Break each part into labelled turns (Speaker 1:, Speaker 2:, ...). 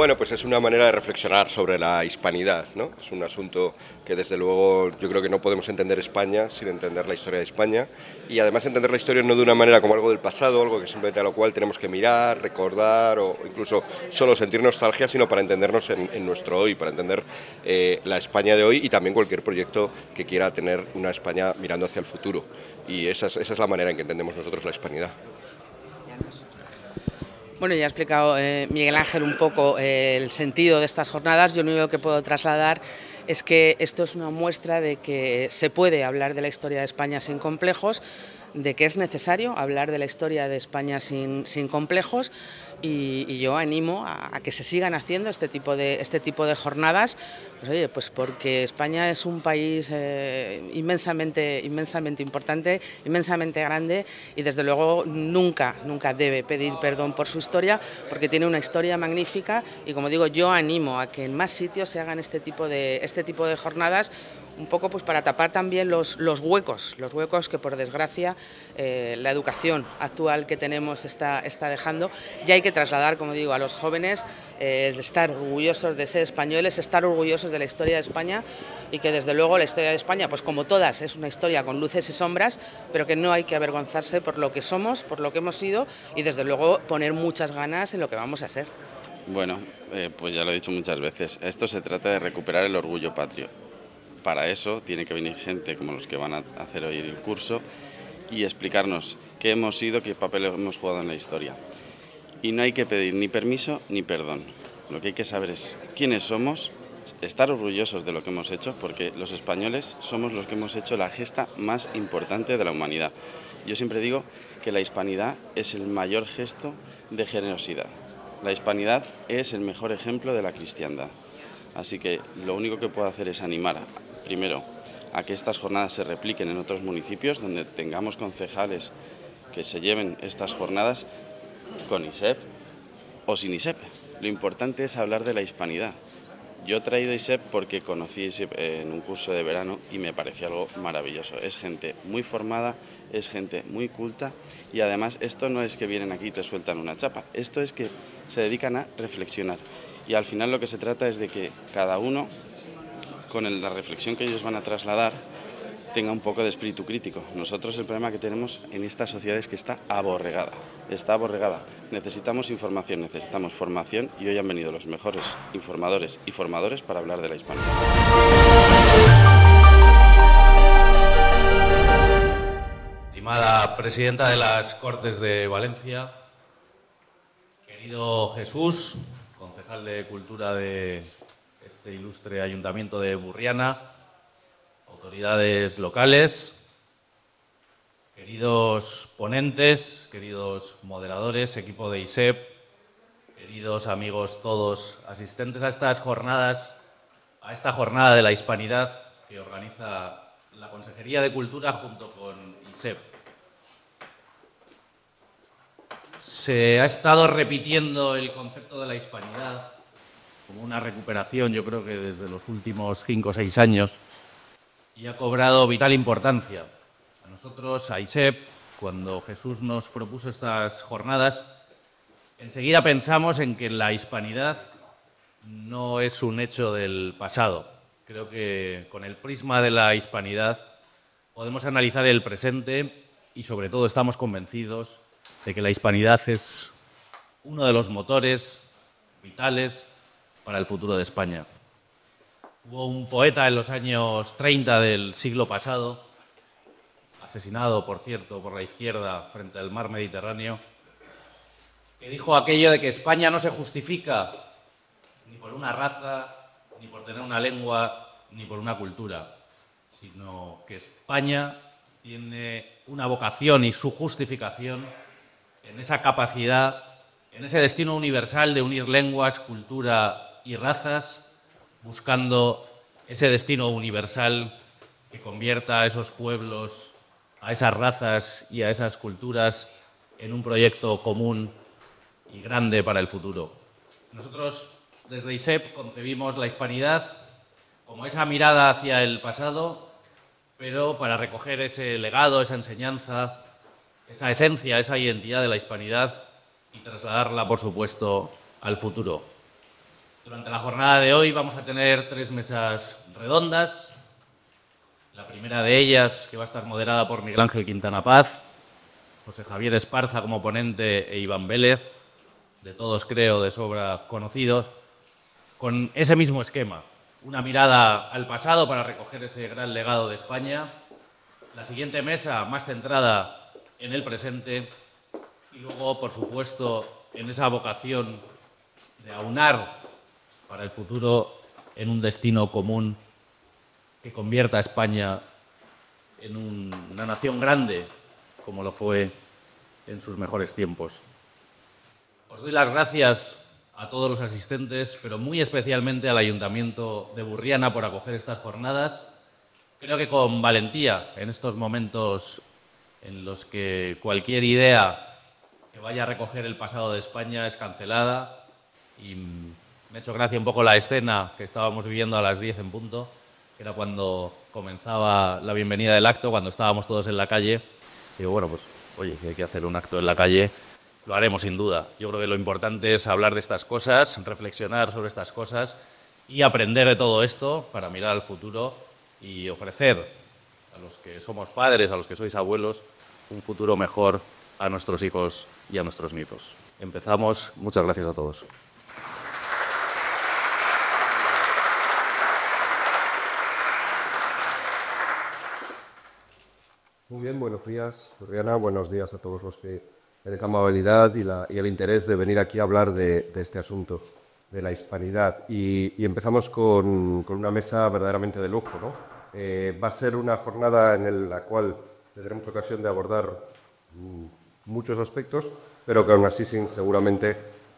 Speaker 1: Bueno, pues es una manera de reflexionar sobre la hispanidad, ¿no? Es un asunto que desde luego yo creo que no podemos entender España sin entender la historia de España y además entender la historia no de una manera como algo del pasado, algo que simplemente a lo cual tenemos que mirar, recordar o incluso solo sentir nostalgia, sino para entendernos en nuestro hoy, para entender la España de hoy y también cualquier proyecto que quiera tener una España mirando hacia el futuro. Y esa es la manera en que entendemos nosotros la hispanidad.
Speaker 2: Bueno, ya ha explicado Miguel Ángel un poco el sentido de estas jornadas. Yo lo único que puedo trasladar es que esto es una muestra de que se puede hablar de la historia de España sin complejos, de que es necesario hablar de la historia de España sin complejos y yo animo a que se sigan haciendo este tipo de jornadas, pues, oye, pues porque España es un país inmensamente importante, inmensamente grande y desde luego nunca debe pedir perdón por su historia porque tiene una historia magnífica y como digo yo animo a que en más sitios se hagan este tipo de jornadas un poco pues para tapar también los huecos que por desgracia la educación actual que tenemos está dejando y hay que trasladar, como digo, a los jóvenes estar orgullosos de ser españoles, estar orgullosos de la historia de España y que desde luego la historia de España, pues como todas, es una historia con luces y sombras, pero que no hay que avergonzarse por lo que somos, por lo que hemos sido y desde luego poner muchas ganas en lo que vamos a ser.
Speaker 3: Bueno, pues ya lo he dicho muchas veces, esto se trata de recuperar el orgullo patrio. Para eso tiene que venir gente como los que van a hacer hoy el curso y explicarnos qué hemos sido, qué papel hemos jugado en la historia. Y no hay que pedir ni permiso ni perdón. Lo que hay que saber es quiénes somos, estar orgullosos de lo que hemos hecho, porque los españoles somos los que hemos hecho la gesta más importante de la humanidad. Yo siempre digo que la hispanidad es el mayor gesto de generosidad. La hispanidad es el mejor ejemplo de la cristiandad. Así que lo único que puedo hacer es animar, primero, a que estas jornadas se repliquen en otros municipios, donde tengamos concejales que se lleven estas jornadas con ISEP o sin ISEP. Lo importante es hablar de la hispanidad. Yo he traído ISEP porque conocí ISEP en un curso de verano y me pareció algo maravilloso. Es gente muy formada, es gente muy culta y además esto no es que vienen aquí y te sueltan una chapa, esto es que se dedican a reflexionar. Y al final lo que se trata es de que cada uno, con la reflexión que ellos van a trasladar, tenga un poco de espíritu crítico. Nosotros el problema que tenemos en esta sociedad es que está aborregada. Necesitamos información, necesitamos formación y hoy han venido los mejores informadores y formadores para hablar de la hispanidad.
Speaker 4: Estimada presidenta de las Cortes de Valencia, querido Jesús, concejal de Cultura de este ilustre Ayuntamiento de Burriana, autoridades locales, queridos ponentes, queridos moderadores, equipo de ISEP, queridos amigos todos asistentes a estas jornadas, a esta jornada de la hispanidad que organiza la Consejería de Cultura junto con ISEP. Se ha estado repitiendo el concepto de la hispanidad como una recuperación, yo creo que desde los últimos 5 o 6 años, y ha cobrado vital importancia. A nosotros, a ISEP, cuando Jesús nos propuso estas jornadas, enseguida pensamos en que la hispanidad no es un hecho del pasado. Creo que con el prisma de la hispanidad podemos analizar el presente y sobre todo estamos convencidos de que la hispanidad es uno de los motores vitales para el futuro de España. Hubo un poeta en los años 30 del siglo pasado, asesinado, por cierto, por la izquierda frente al mar Mediterráneo, que dijo aquello de que España no se justifica ni por una raza, ni por tener una lengua, ni por una cultura, sino que España tiene una vocación y su justificación en esa capacidad, en ese destino universal de unir lenguas, cultura y razas, buscando ese destino universal que convierta a esos pueblos, a esas razas y a esas culturas en un proyecto común y grande para el futuro. Nosotros, desde ISEP, concebimos la hispanidad como esa mirada hacia el pasado, pero para recoger ese legado, esa enseñanza, esa esencia, esa identidad de la hispanidad y trasladarla, por supuesto, al futuro. Durante la jornada de hoy vamos a tener 3 mesas redondas. La primera de ellas, que va a estar moderada por Miguel Ángel Quintana Paz, José Javier Esparza como ponente e Iván Vélez, de todos creo de sobra conocidos, con ese mismo esquema. Una mirada al pasado para recoger ese gran legado de España. La siguiente mesa, más centrada en el presente. Y luego, por supuesto, en esa vocación de aunar para el futuro en un destino común que convierta a España en una nación grande, como lo fue en sus mejores tiempos. Os doy las gracias a todos los asistentes, pero muy especialmente al Ayuntamiento de Burriana por acoger estas jornadas. Creo que con valentía, en estos momentos en los que cualquier idea que vaya a recoger el pasado de España es cancelada, y me ha hecho gracia un poco la escena que estábamos viviendo a las 10 en punto, que era cuando comenzaba la bienvenida del acto, cuando estábamos todos en la calle. Digo, bueno, pues oye, si hay que hacer un acto en la calle, lo haremos sin duda. Yo creo que lo importante es hablar de estas cosas, reflexionar sobre estas cosas y aprender de todo esto para mirar al futuro y ofrecer a los que somos padres, a los que sois abuelos, un futuro mejor a nuestros hijos y a nuestros nietos. Empezamos. Muchas gracias a todos.
Speaker 1: Muy bien, buenos días, Burriana. Buenos días a todos los que tienen la amabilidad y el interés de venir aquí a hablar de este asunto, de la hispanidad. Y empezamos con una mesa verdaderamente de lujo, ¿no? Va a ser una jornada en la cual tendremos ocasión de abordar muchos aspectos, pero que aún así seguramente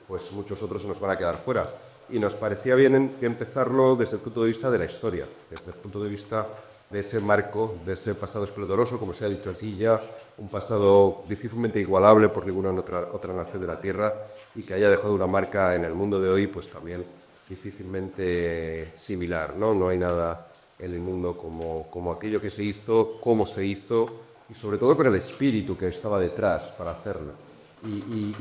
Speaker 1: pues muchos otros se nos van a quedar fuera. Y nos parecía bien empezarlo desde el punto de vista de la historia, desde el punto de vista de ese marco, de ese pasado esplendoroso, como se ha dicho así ya, un pasado difícilmente igualable por ninguna otra nación de la Tierra y que haya dejado una marca en el mundo de hoy, pues también difícilmente similar, ¿no? No hay nada en el mundo como aquello que se hizo, cómo se hizo y sobre todo con el espíritu que estaba detrás para hacerlo. Y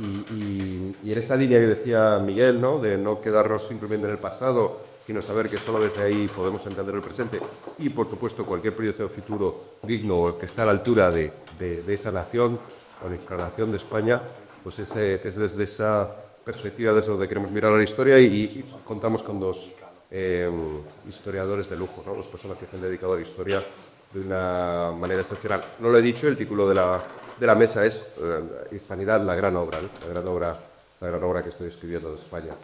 Speaker 1: en esta línea que decía Miguel, ¿no? De no quedarnos simplemente en el pasado, sino saber que solo desde ahí podemos entender el presente y, por supuesto, cualquier proyecto futuro digno o que está a la altura de esa nación o la encarnación de España, pues es desde esa perspectiva desde donde queremos mirar a la historia y contamos con dos historiadores de lujo, ¿no? Dos personas que se han dedicado a la historia de una manera excepcional. No lo he dicho, el título de la mesa es Hispanidad, la gran obra, ¿no? la gran obra que estoy escribiendo de España.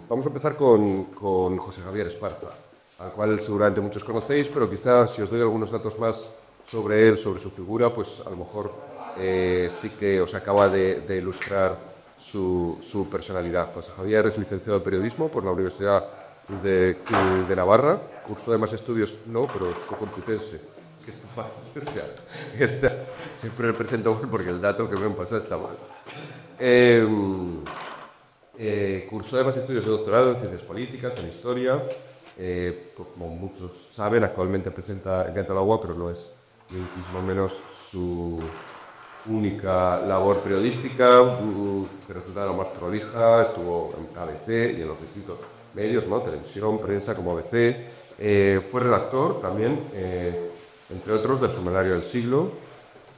Speaker 1: Vamos a empezar con José Javier Esparza, al cual seguramente muchos conocéis, pero quizás si os doy algunos datos más sobre él, sobre su figura, pues a lo mejor sí que os acaba de ilustrar su personalidad. José Javier es licenciado en periodismo por la Universidad de Navarra, cursó además estudios, pero es complutense, que es siempre le presento mal porque el dato que me han pasado está mal. Cursó además estudios de doctorado en ciencias políticas, en historia. Como muchos saben, actualmente presenta El Canto al Agua, pero no es ni muchísimo menos su única labor periodística, que resulta la más prolija. Estuvo en ABC y en los distintos medios, ¿no? Televisión, prensa, como ABC. Fue redactor también, entre otros, del Semanario del Siglo,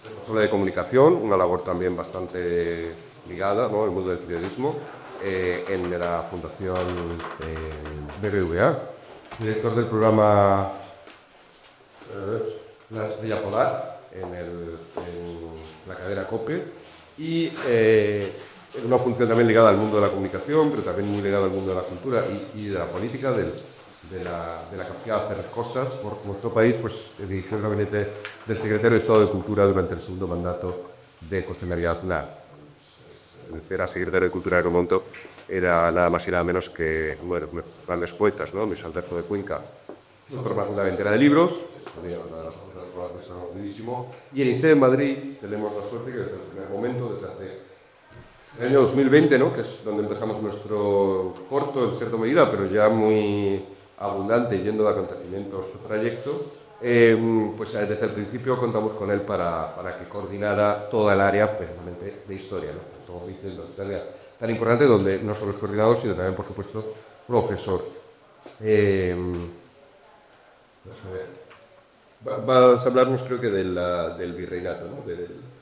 Speaker 1: responsable de comunicación, una labor también bastante ligada, ¿no?, al mundo del periodismo, en la Fundación BBVA, director del programa La Estrella Polar en la cadena COPE y en una función también ligada al mundo de la comunicación, pero también muy ligada al mundo de la cultura y de la política, de la capacidad de hacer cosas por nuestro país. Pues dirigió el gabinete del secretario de Estado de Cultura durante el segundo mandato de José María Aznar. Era secretario de Cultura de Remonto, era nada más y nada menos que uno de los grandes poetas, ¿no? Luis Alberto de Cuenca. Forma fundamental de libros, una de las cosas conocidísimo. Y en INSEE en Madrid tenemos la suerte que desde el primer momento, desde hace el año 2020, ¿no?, que es donde empezamos nuestro corto, en cierta medida, pero ya muy abundante, yendo de acontecimientos su trayecto, pues desde el principio contamos con él para que coordinara toda el área, precisamente, de historia, ¿no? Como dicen,
Speaker 5: tan importante donde no solo es coordinador, sino también, por supuesto, profesor. Vas a hablarnos, creo que, del virreinato, ¿no?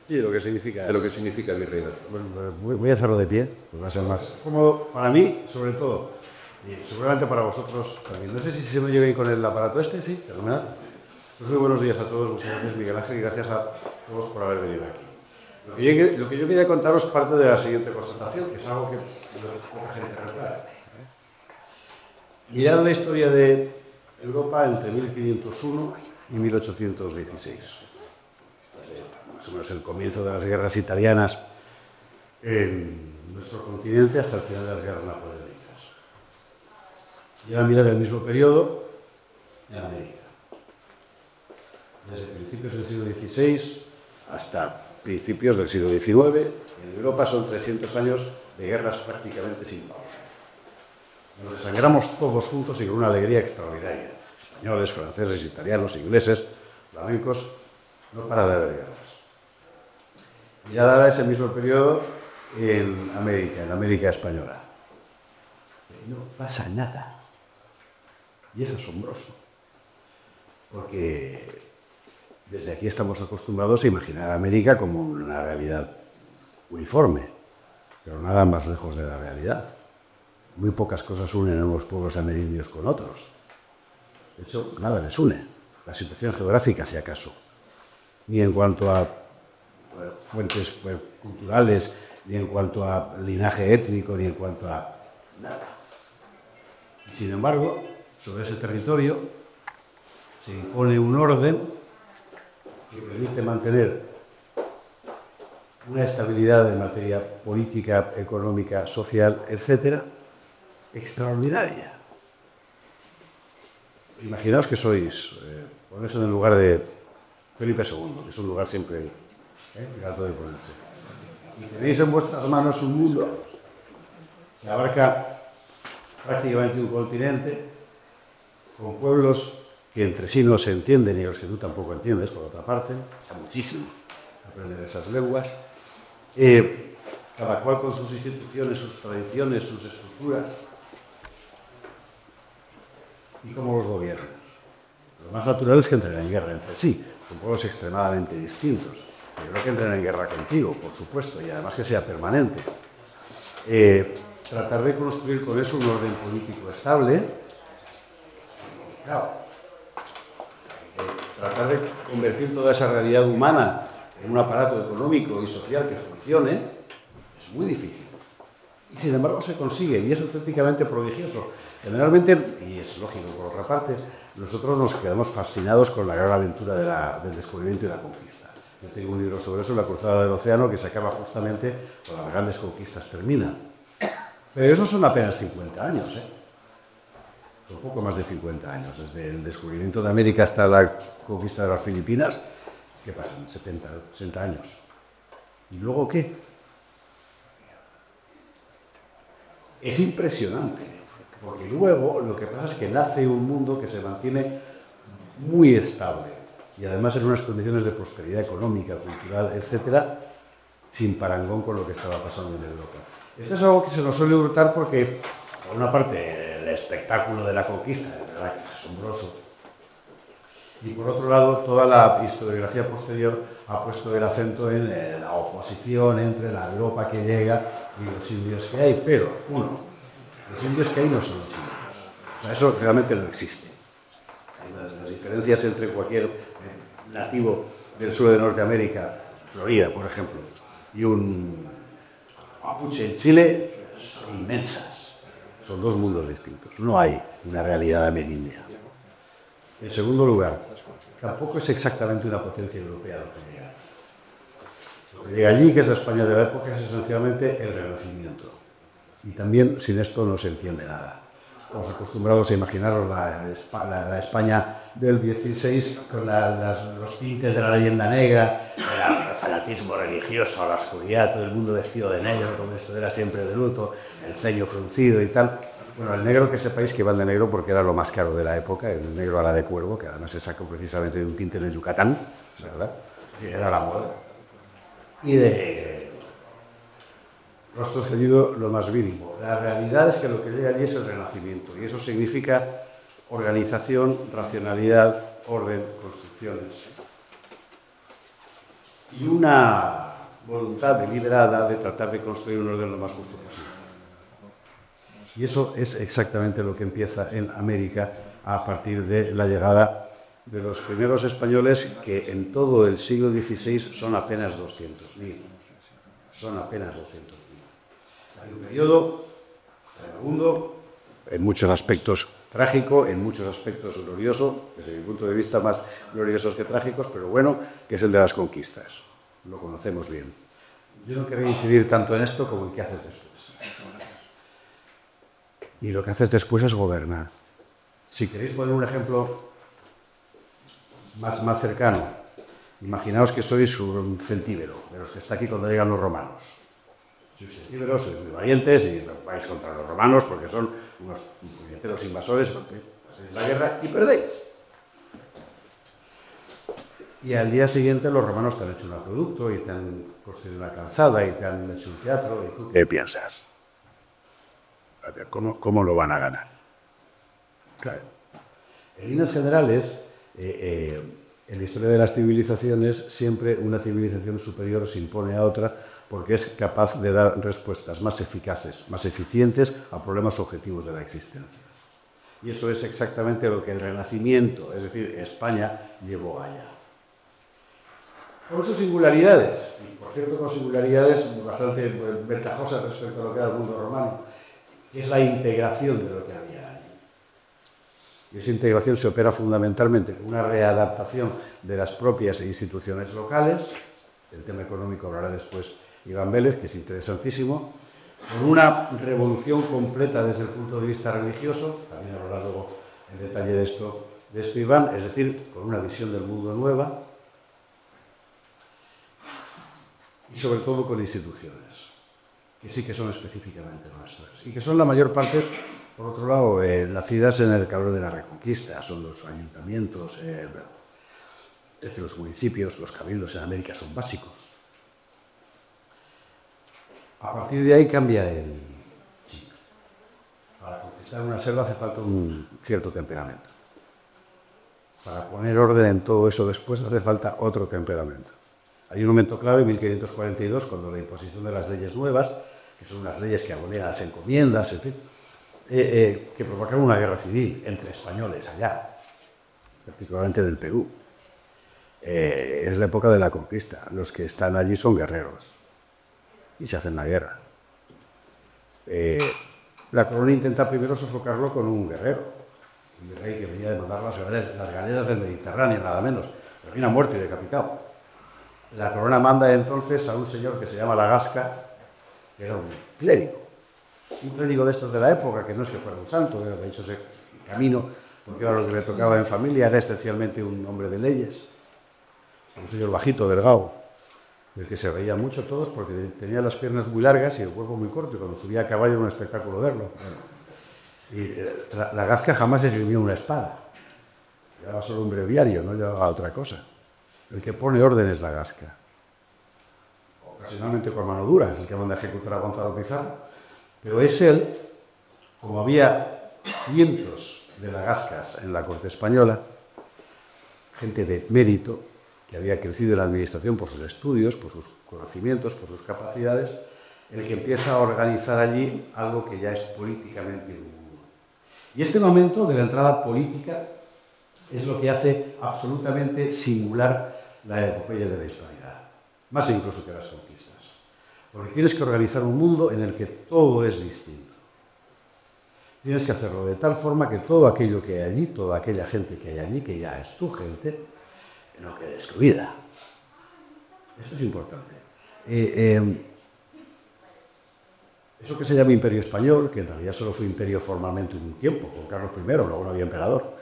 Speaker 6: Sí, de lo que significa.
Speaker 5: De lo que significa el virreinato.
Speaker 6: Bueno, voy a hacerlo de pie, pues va a ser más cómodo para mí, sobre todo, y seguramente para vosotros también. No sé si se me lleva bien con el aparato este, sí, fenomenal. Pues muy buenos días a todos, muchas gracias Miguel Ángel y gracias a todos por haber venido aquí. Lo que yo quería contaros parte de la siguiente constatación, que es algo que poca gente repara. Mirad la historia de Europa entre 1501 y 1816. Más o menos el comienzo de las guerras italianas en nuestro continente hasta el final de las guerras napoleónicas. Y ahora mirad el mismo periodo en América. Desde principios del siglo XVI hasta principios del siglo XIX, en Europa son 300 años de guerras prácticamente sin pausa. Nos desangramos todos juntos y con una alegría extraordinaria. Españoles, franceses, italianos, ingleses, flamencos, no para de haber guerras. Y ya dará ese mismo periodo en América española. No pasa nada. Y es asombroso. Porque desde aquí estamos acostumbrados a imaginar a América como una realidad uniforme, pero nada más lejos de la realidad. Muy pocas cosas unen a unos pueblos amerindios con otros. De hecho, nada les une. La situación geográfica, si acaso. Ni en cuanto a fuentes culturales, ni en cuanto a linaje étnico, ni en cuanto a nada. Y sin embargo, sobre ese territorio se impone un orden que permite mantener una estabilidad en materia política, económica, social, etcétera, extraordinaria. Imaginaos que sois, ponéis en el lugar de Felipe II, que es un lugar siempre grato de ponerse. Y tenéis en vuestras manos un mundo que abarca prácticamente un continente con pueblos que entre sí no se entienden y los que tú tampoco entiendes, por otra parte, está muchísimo aprender esas lenguas, cada cual con sus instituciones, sus tradiciones, sus estructuras, y cómo los gobiernas. Lo más natural es que entren en guerra entre sí, son pueblos extremadamente distintos. Yo creo que entren en guerra contigo, por supuesto, y además que sea permanente. Tratar de construir con eso un orden político estable es muy complicado. Tratar de convertir toda esa realidad humana en un aparato económico y social que funcione es muy difícil. Y sin embargo se consigue y es auténticamente prodigioso. Generalmente, y es lógico por otra parte, nosotros nos quedamos fascinados con la gran aventura del descubrimiento y la conquista. Yo tengo un libro sobre eso, La cruzada del océano, que se acaba justamente cuando las grandes conquistas terminan. Pero esos son apenas 50 años, ¿eh? Son poco más de 50 años, desde el descubrimiento de América hasta la conquista de las Filipinas. ¿Qué pasan? 70, 60 años. ¿Y luego qué? Es impresionante, porque luego lo que pasa es que nace un mundo que se mantiene muy estable y además en unas condiciones de prosperidad económica, cultural, etcétera, sin parangón con lo que estaba pasando en Europa. Esto es algo que se nos suele hurtar porque, por una parte, el espectáculo de la conquista, de verdad que es asombroso, y por otro lado, toda la historiografía posterior ha puesto el acento en la oposición entre la Europa que llega y los indios que hay, pero, uno, los indios que hay no son los indios. O sea, eso realmente no existe. Hay las diferencias entre cualquier nativo del sur de Norteamérica, Florida, por ejemplo, y un mapuche en Chile, son inmensas. Son dos mundos distintos. No hay una realidad amerindia. En segundo lugar, tampoco es exactamente una potencia europea lo que llega. Lo que llega allí, que es la España de la época, es esencialmente el Renacimiento. Y también sin esto no se entiende nada. Estamos acostumbrados a imaginaros la España del 16 con los tintes de la leyenda negra, el fanatismo religioso, la oscuridad, todo el mundo vestido de negro, como esto era siempre de luto, el ceño fruncido y tal. Bueno, el negro, que sepáis que van de negro porque era lo más caro de la época, el negro a la de cuervo, que además se sacó precisamente de un tinte en el Yucatán, ¿verdad? Era la moda. Y rostro ceñido lo más mínimo. La realidad es que lo que llega allí es el Renacimiento, y eso significa organización, racionalidad, orden, construcciones. Y una voluntad deliberada de tratar de construir un orden lo más justo posible. Y eso es exactamente lo que empieza en América a partir de la llegada de los primeros españoles, que en todo el siglo XVI son apenas 200.000. Son apenas 200.000. Hay un periodo tremendo, en muchos aspectos trágico, en muchos aspectos glorioso, desde mi punto de vista más gloriosos que trágicos, pero bueno, que es el de las conquistas. Lo conocemos bien. Yo no quería incidir tanto en esto como en qué haces después. Y lo que haces después es gobernar. Si queréis poner un ejemplo más cercano, imaginaos que sois un celtíbero, de los que está aquí cuando llegan los romanos. Sois celtíberos, sois muy valientes y vais contra los romanos porque son unos puñeteros invasores, porque hacéis la guerra y perdéis. Y al día siguiente los romanos te han hecho un acueducto y te han construido una calzada y te han hecho un teatro. ¿Y tú qué piensas? ¿Cómo lo van a ganar? Claro. En líneas generales, en la historia de las civilizaciones, siempre una civilización superior se impone a otra porque es capaz de dar respuestas más eficaces, más eficientes a problemas objetivos de la existencia. Y eso es exactamente lo que el Renacimiento, es decir, España, llevó allá. Con sus singularidades, y por cierto con singularidades bastante ventajosas respecto a lo que era el mundo romano, que es la integración de lo que había allí. Y esa integración se opera fundamentalmente con una readaptación de las propias instituciones locales, el tema económico hablará después Iván Vélez, que es interesantísimo, con una revolución completa desde el punto de vista religioso, también hablará luego en detalle de esto Iván, es decir, con una visión del mundo nueva, y sobre todo con instituciones, que sí que son específicamente nuestras, y que son la mayor parte, por otro lado, nacidas en el calor de la Reconquista, son los ayuntamientos, los municipios, los cabildos en América son básicos. A partir de ahí cambia el chip. Para conquistar una selva hace falta un cierto temperamento. Para poner orden en todo eso después hace falta otro temperamento. Hay un momento clave, 1542, cuando la imposición de las leyes nuevas, que son unas leyes que abolen las encomiendas, en fin, que provocaron una guerra civil entre españoles allá, particularmente del Perú. Es la época de la conquista. Los que están allí son guerreros y se hacen la guerra. La corona intenta primero sofocarlo con un guerrero, un rey que venía a demandar las galeras del Mediterráneo, nada menos, termina muerto y decapitado. La corona manda entonces a un señor que se llama La Gasca, que era un clérigo de estos de la época, que no es que fuera un santo, era de hecho ese camino, porque era lo que le tocaba en familia, era esencialmente un hombre de leyes, un señor bajito, delgado, del que se reían mucho todos porque tenía las piernas muy largas y el cuerpo muy corto, y cuando subía a caballo era un espectáculo verlo. Bueno, y la Gasca jamás esgrimió una espada, llevaba solo un breviario, no llevaba otra cosa. El que pone orden es La Gasca. Ocasionalmente con mano dura, es el que manda a ejecutar a Gonzalo Pizarro, pero es él, como había cientos de Lagascas en la corte española, gente de mérito, que había crecido en la administración por sus estudios, por sus conocimientos, por sus capacidades, el que empieza a organizar allí algo que ya es políticamente un... Y este momento de la entrada política es lo que hace absolutamente singular la epopeya de la hispanidad, más incluso que las conquistas, porque tienes que organizar un mundo en el que todo es distinto. Tienes que hacerlo de tal forma que todo aquello que hay allí, toda aquella gente que hay allí, que ya es tu gente, no quede excluida. Eso es importante. Eso que se llama Imperio Español, que en realidad solo fue imperio formalmente un tiempo, con Carlos I, luego no había emperador,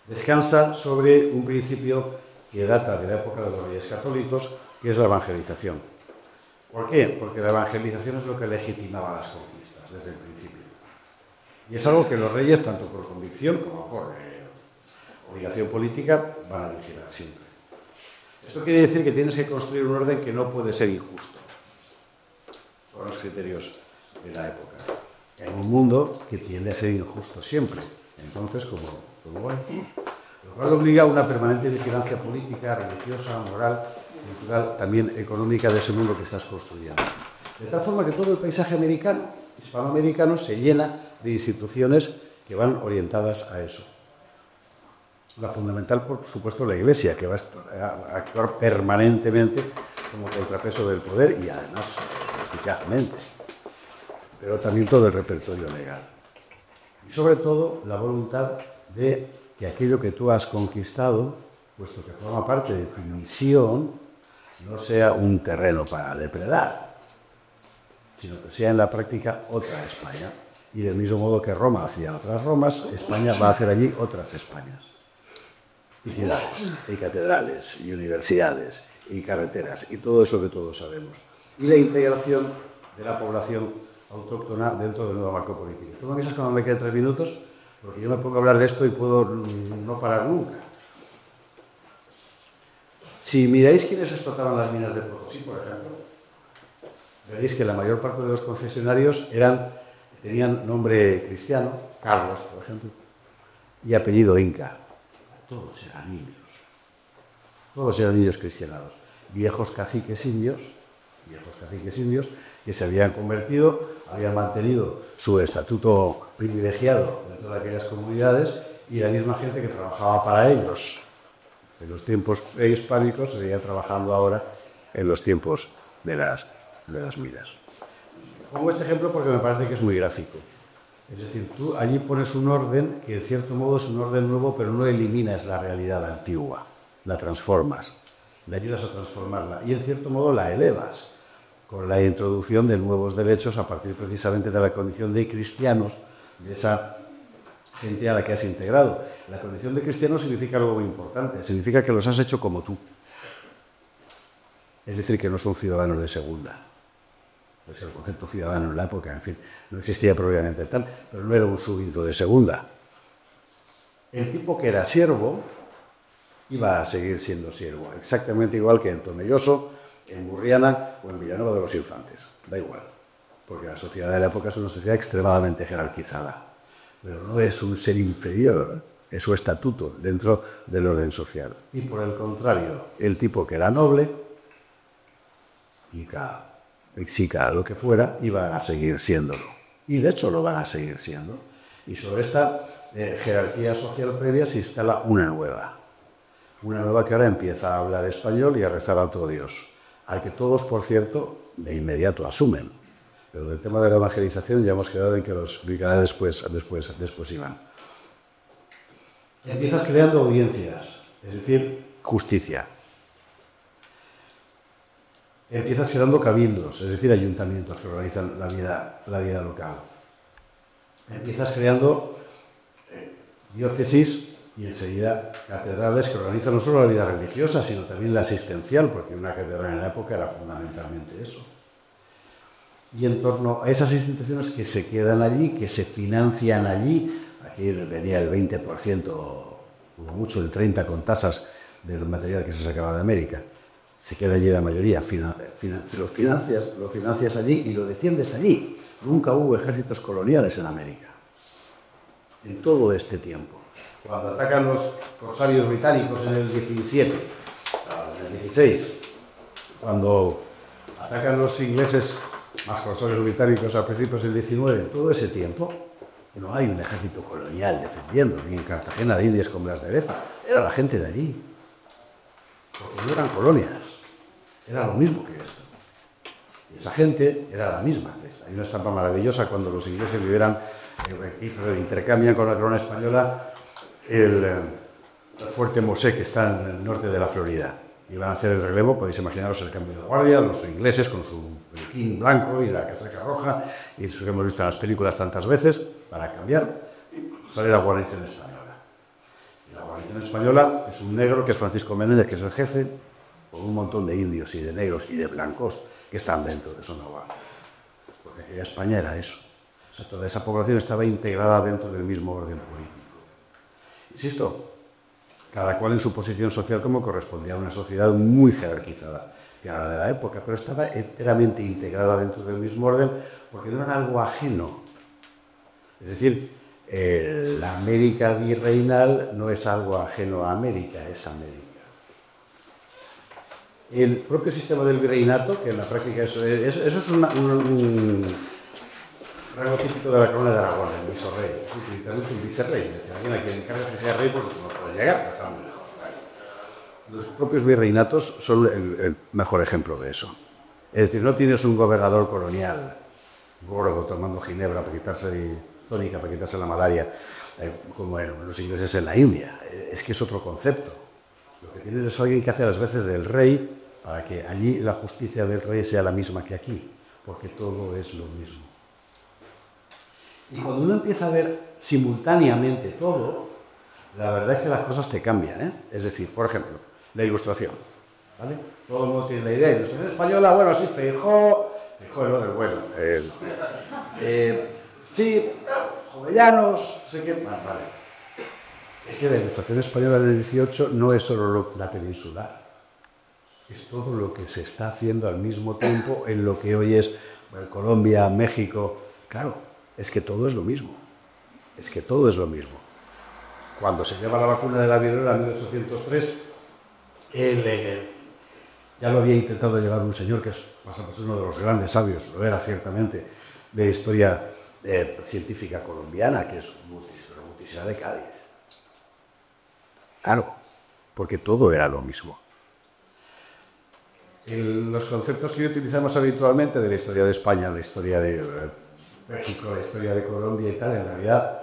Speaker 6: descansa sobre un principio que data de la época de los Reyes Católicos, que es la evangelización. ¿Por qué? Porque la evangelización es lo que legitimaba las conquistas desde el principio. Y es algo que los reyes, tanto por convicción como por obligación política, van a vigilar siempre. Esto quiere decir que tienes que construir un orden que no puede ser injusto. con los criterios de la época. En un mundo que tiende a ser injusto siempre, entonces como hoy. Lo cual obliga a una permanente vigilancia política, religiosa, moral, cultural, también económica de ese mundo que estás construyendo. De tal forma que todo el paisaje americano, hispanoamericano, se llena de instituciones que van orientadas a eso. La fundamental, por supuesto, la Iglesia, que va a actuar permanentemente como contrapeso del poder y además eficazmente. Pero también todo el repertorio legal. Y sobre todo la voluntad de que aquello que tú has conquistado, puesto que forma parte de tu misión, no sea un terreno para depredar, sino que sea en la práctica otra España. Y del mismo modo que Roma hacía otras Romas, España va a hacer allí otras Españas. Y ciudades, y catedrales, y universidades, y carreteras, y todo eso que todos sabemos. Y la integración de la población autóctona dentro del nuevo marco político. ¿Tú me avisas cuando me queden 3 minutos? Porque yo me pongo a hablar de esto y puedo no parar nunca. Si miráis quiénes explotaban las minas de Potosí, por ejemplo, veréis que la mayor parte de los concesionarios tenían nombre cristiano, Carlos, por ejemplo, y apellido inca. Todos eran indios cristianados, viejos caciques indios que se habían convertido, habían mantenido su estatuto privilegiado dentro de aquellas comunidades y la misma gente que trabajaba para ellos en los tiempos prehispánicos seguía trabajando ahora en los tiempos de las minas. Pongo este ejemplo porque me parece que es muy gráfico. Es decir, tú allí pones un orden que en cierto modo es un orden nuevo, pero no eliminas la realidad antigua, la transformas, le ayudas a transformarla y en cierto modo la elevas con la introducción de nuevos derechos a partir precisamente de la condición de cristianos, de esa gente a la que has integrado. La condición de cristiano significa algo muy importante, significa que los has hecho como tú. Es decir, que no son ciudadanos de segunda. Pues el concepto ciudadano en la época, en fin, no existía propiamente tal, pero no era un súbdito de segunda. El tipo que era siervo iba a seguir siendo siervo, exactamente igual que en Tomelloso, en Burriana o en Villanueva de los Infantes. Da igual, porque la sociedad de la época es una sociedad extremadamente jerarquizada, pero no es un ser inferior, es su estatuto dentro del orden social. Y por el contrario, el tipo que era noble, Mexica, lo que fuera, iba a seguir siéndolo. Y de hecho lo van a seguir siendo. Y sobre esta jerarquía social previa se instala una nueva que ahora empieza a hablar español y a rezar a otro Dios, al que todos, por cierto, de inmediato asumen. Pero del tema de la evangelización ya hemos quedado en que los cada después iban. Empiezas creando audiencias, es decir, justicia. Empiezas creando cabildos, es decir, ayuntamientos que organizan la vida local. Empiezas creando diócesis y enseguida catedrales que organizan no solo la vida religiosa, sino también la asistencial, porque una catedral en la época era fundamentalmente eso. Y en torno a esas instituciones que se quedan allí, que se financian allí, aquí venía el 20%, como mucho el 30% con tasas del material que se sacaba de América. Se queda allí la mayoría, lo financias allí y lo defiendes allí. Nunca hubo ejércitos coloniales en América, en todo este tiempo. Cuando atacan los corsarios británicos en el 17, en el 16, cuando atacan los ingleses, más corsarios británicos a principios del 19, en todo ese tiempo, no hay un ejército colonial defendiendo, ni en Cartagena de Indias como las de Beza, era la gente de allí. Porque no eran colonias, era lo mismo que esto. Y esa gente era la misma que esta. Hay una estampa maravillosa cuando los ingleses intercambian con la corona española el fuerte Mosé que está en el norte de la Florida. Y van a hacer el relevo, podéis imaginaros el cambio de guardia, los ingleses con su peluquín blanco y la casaca roja, y eso que hemos visto en las películas tantas veces, para cambiar, sale la guarnición española. La guarnición española es un negro que es Francisco Menéndez, que es el jefe, con un montón de indios y de negros y de blancos que están dentro de eso naval. Porque España era eso. O sea, toda esa población estaba integrada dentro del mismo orden político. Insisto, cada cual en su posición social como correspondía a una sociedad muy jerarquizada, cristiana de la época, pero estaba enteramente integrada dentro del mismo orden porque no era algo ajeno. Es decir, la América virreinal no es algo ajeno a América, es América. El propio sistema del virreinato, que en la práctica eso es un rango típico de la corona de Aragón, el visorrey, es literalmente un vicerrey, es decir, alguien a quien encargas que sea rey porque no puede llegar, pero está muy lejos. Los propios virreinatos son el mejor ejemplo de eso. Es decir, no tienes un gobernador colonial gordo tomando ginebra para quitarse tónica, para quitarse la malaria, como los ingleses en la India. Es que es otro concepto. Lo que tienes es alguien que hace las veces del rey para que allí la justicia del rey sea la misma que aquí, porque todo es lo mismo. Y cuando uno empieza a ver simultáneamente todo, la verdad es que las cosas te cambian, ¿eh? Es decir, por ejemplo, la Ilustración, ¿vale? Todo el mundo tiene la idea de Ilustración española, bueno, sí, Feijóo es lo del bueno. Sí, Jovellanos, no sé qué, vale. Es que la Ilustración española del 18 no es solo la peninsular, es todo lo que se está haciendo al mismo tiempo en lo que hoy es Colombia, México. Claro, es que todo es lo mismo. Es que todo es lo mismo. Cuando se lleva la vacuna de la viruela en 1803, ya lo había intentado llevar un señor que es uno de los grandes sabios, lo era ciertamente, de historia científica colombiana, que es Mutisera de Cádiz. Claro, porque todo era lo mismo. Los conceptos que utilizamos habitualmente de la historia de España, la historia de México, la historia de Colombia y tal, en realidad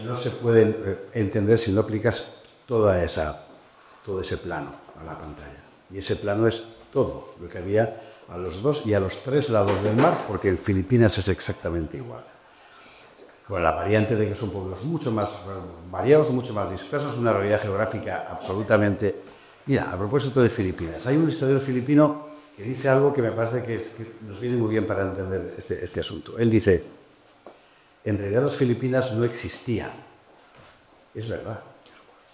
Speaker 6: no se pueden entender si no aplicas todo ese plano a la pantalla. Y ese plano es todo lo que había a los dos y a los tres lados del mar, porque en Filipinas es exactamente igual. Con la variante de que son pueblos mucho más variados, mucho más dispersos, una realidad geográfica absolutamente... Mira, a propósito de Filipinas, hay un historiador filipino que dice algo que me parece que nos viene muy bien para entender este asunto. Él dice, en realidad las Filipinas no existían. Es verdad,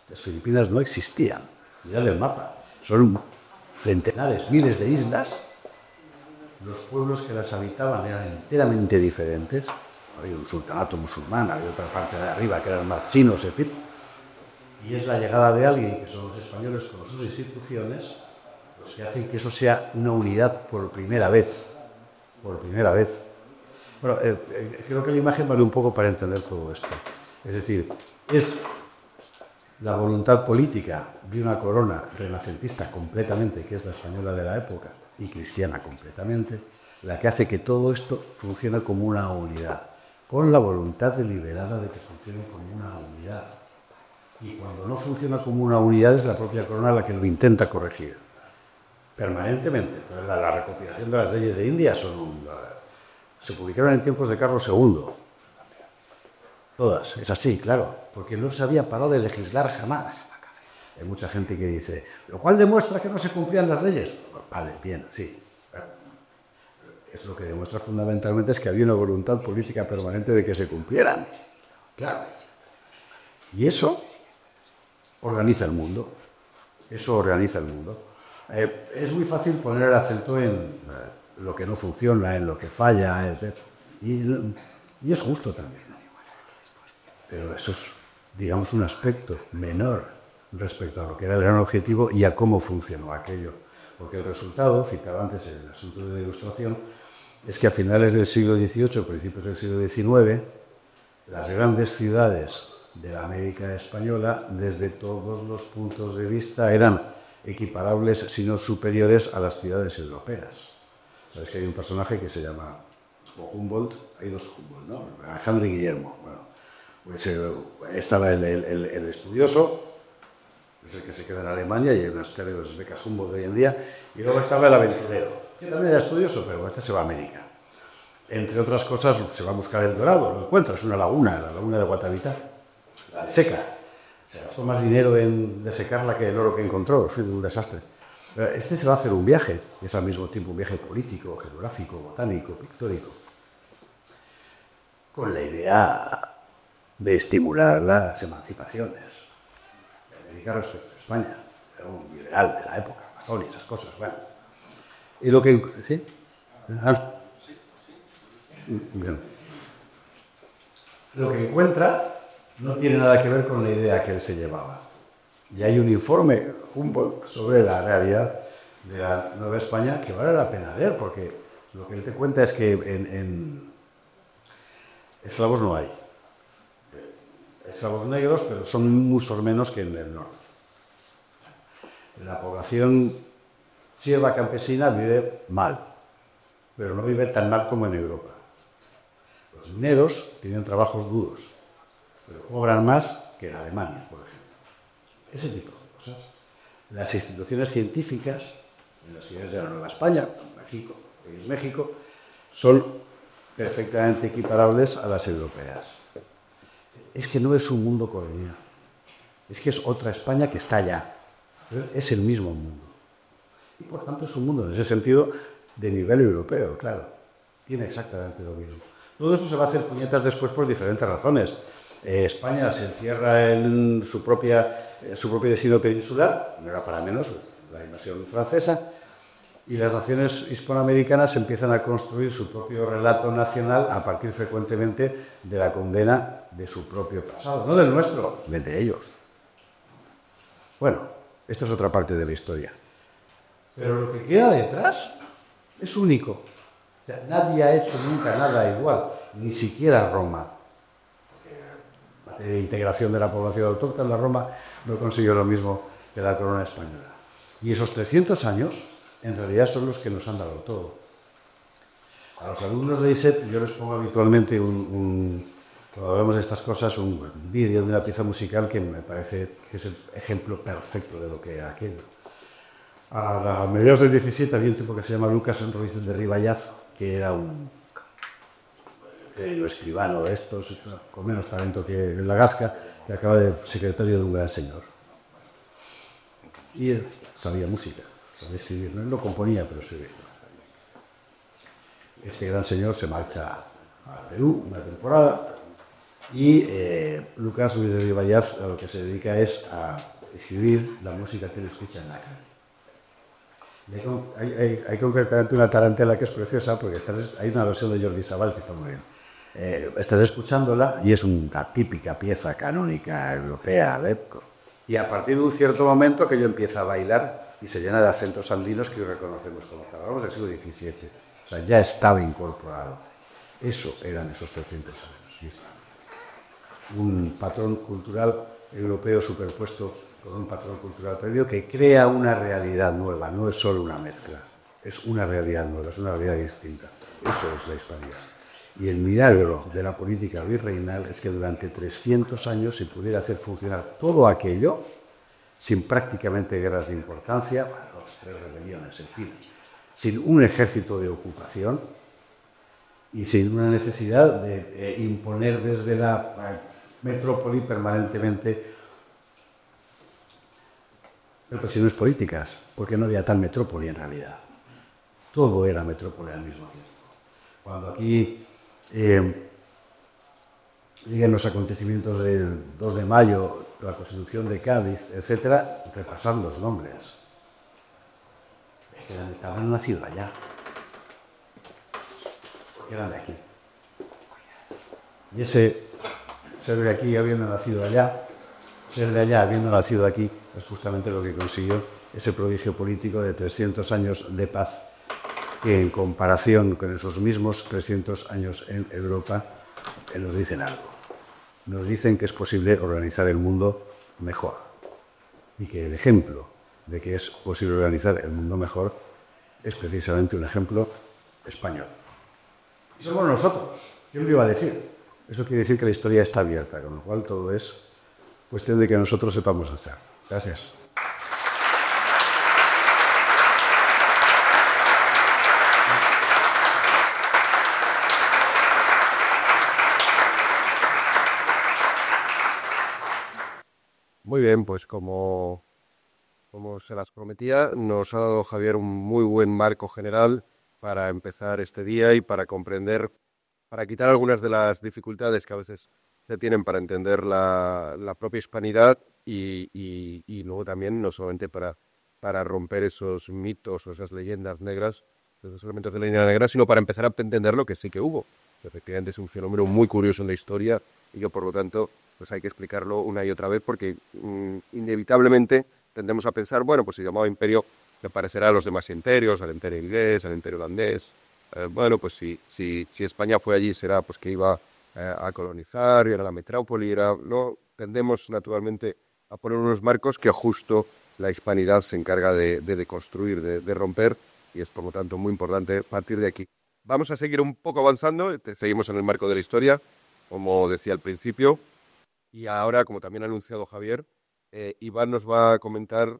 Speaker 6: las Filipinas no existían. Mirad el mapa, son centenares, miles de islas. Los pueblos que las habitaban eran enteramente diferentes. Había un sultanato musulmán, había otra parte de arriba que eran más chinos, en fin. Y es la llegada de alguien, que son los españoles con sus instituciones, los que hacen que eso sea una unidad por primera vez. Por primera vez. Bueno, creo que la imagen vale un poco para entender todo esto. Es decir, es la voluntad política de una corona renacentista completamente, que es la española de la época, y cristiana completamente, la que hace que todo esto funcione como una unidad, con la voluntad deliberada de que funcione como una unidad. Y cuando no funciona como una unidad es la propia corona la que lo intenta corregir, permanentemente. Entonces, la recopilación de las leyes de India se publicaron en tiempos de Carlos II. Todas, es así, claro, porque no se había parado de legislar jamás. Hay mucha gente que dice, lo cual demuestra que no se cumplían las leyes. Pues, vale, bien, sí. Es lo que demuestra fundamentalmente es que había una voluntad política permanente de que se cumplieran. Claro. Y eso organiza el mundo. Eso organiza el mundo. Es muy fácil poner el acento en lo que no funciona, en lo que falla, y es justo también. Pero eso es, digamos, un aspecto menor respecto a lo que era el gran objetivo y a cómo funcionó aquello. Porque el resultado, citaba antes el asunto de la Ilustración, es que a finales del siglo XVIII, principios del siglo XIX, las grandes ciudades de la América española, desde todos los puntos de vista, eran equiparables, si no superiores, a las ciudades europeas. Sabes que hay un personaje que se llama Humboldt, hay dos Humboldt, ¿no? Alejandro y Guillermo. Bueno, pues estaba el estudioso, es el que se queda en Alemania, y hay unas terribles becas Humboldt hoy en día, y luego estaba el aventurero, que también era estudioso, pero este se va a América. Entre otras cosas, se va a buscar el dorado, lo encuentra, es una laguna, la laguna de Guatavita, la de seca. Se gastó más dinero en desecarla que el oro que encontró, fue un desastre. Este se va a hacer un viaje, y es al mismo tiempo un viaje político, geográfico, botánico, pictórico, con la idea de estimular las emancipaciones de América respecto a España. Era un liberal de la época, masón y esas cosas, bueno. Y lo que... ¿Sí? Bien. Lo que encuentra no tiene nada que ver con la idea que él se llevaba. Y hay un informe Humboldt sobre la realidad de la Nueva España que vale la pena leer, porque lo que él te cuenta es que en esclavos no hay. Esclavos negros, pero son muchos menos que en el norte. La población sierva campesina vive mal, pero no vive tan mal como en Europa. Los mineros tienen trabajos duros, pero cobran más que en Alemania, por ejemplo. Ese tipo de cosas. Las instituciones científicas, en las ciudades de la Nueva España, México, México, son perfectamente equiparables a las europeas. Es que no es un mundo colonial, es que es otra España que está allá, pero es el mismo mundo. Y por tanto es un mundo, en ese sentido, de nivel europeo, claro. Tiene exactamente lo mismo. Todo esto se va a hacer puñetas después por diferentes razones. España se encierra en su propio destino peninsular, no era para menos la invasión francesa, y las naciones hispanoamericanas empiezan a construir su propio relato nacional a partir frecuentemente de la condena de su propio pasado, no del nuestro, del de ellos. Bueno, esto es otra parte de la historia. Pero lo que queda detrás es único. O sea, nadie ha hecho nunca nada igual, ni siquiera Roma. De integración de la población autóctona, Roma no consiguió lo mismo que la corona española. Y esos 300 años, en realidad, son los que nos han dado todo. A los alumnos de ISEP yo les pongo habitualmente, cuando hablamos de estas cosas, un vídeo de una pieza musical que me parece que es el ejemplo perfecto de lo que era aquello. A mediados del 17 había un tipo que se llama Lucas Ruiz de Riballazo, que era un escribano de estos, con menos talento que la Gasca, que acaba de secretario de un gran señor. Y él sabía música, sabía escribir, no él lo componía, pero escribía. Este gran señor se marcha a Perú una temporada y Lucas Ruiz de Riballaz a lo que se dedica es a escribir la música que él escucha en la calle. Hay concretamente una tarantela que es preciosa porque hay una versión de Jordi Sabal que está muy bien. Estás escuchándola y es una típica pieza canónica europea, y a partir de un cierto momento aquello empieza a bailar y se llena de acentos andinos que hoy reconocemos como tal. Hablamos del siglo XVII, o sea, ya estaba incorporado. Eso eran esos 300 años. Un patrón cultural europeo superpuesto con un patrón cultural previo que crea una realidad nueva, no es solo una mezcla, es una realidad nueva, es una realidad distinta. Eso es la hispanidad. Y el milagro de la política virreinal es que durante 300 años se pudiera hacer funcionar todo aquello sin prácticamente guerras de importancia, las 3 rebeliones, en fin, sin un ejército de ocupación y sin una necesidad de imponer desde la metrópoli permanentemente represiones políticas, porque no había tal metrópoli en realidad. Todo era metrópoli al mismo tiempo. Cuando aquí llegan los acontecimientos del 2 de mayo, la Constitución de Cádiz, etcétera, repasar los nombres. Es que habían nacido allá. Porque eran de aquí. Y ese ser de aquí habiendo nacido allá, ser de allá habiendo nacido aquí, es justamente lo que consiguió ese prodigio político de 300 años de paz, que en comparación con esos mismos 300 años en Europa, nos dicen algo. Nos dicen que es posible organizar el mundo mejor y que el ejemplo de que es posible organizar el mundo mejor es precisamente un ejemplo español. Y somos nosotros. ¿Quién lo iba a decir? Eso quiere decir que la historia está abierta, con lo cual todo es cuestión de que nosotros sepamos hacer. Gracias.
Speaker 1: Muy bien, pues como se las prometía, nos ha dado Javier un muy buen marco general para empezar este día y para comprender, para quitar algunas de las dificultades que a veces se tienen para entender la propia hispanidad y luego también no solamente para
Speaker 5: para romper esos mitos o esas leyendas negras, esos elementos de leyenda negra, sino para empezar a entender lo que sí que hubo. Efectivamente es un fenómeno muy curioso en la historia y que por lo tanto pues hay que explicarlo una y otra vez porque inevitablemente tendemos a pensar, bueno, pues si llamado imperio me parecerá a los demás imperios, al imperio inglés, al imperio holandés. Bueno, pues si España fue allí será pues que iba a colonizar, y era la metrópoli, no tendemos naturalmente a poner unos marcos que justo la hispanidad se encarga de construir, de romper, y es por lo tanto muy importante partir de aquí. Vamos a seguir un poco avanzando, seguimos en el marco de la historia, como decía al principio, y ahora, como también ha anunciado Javier, Iván nos va a comentar,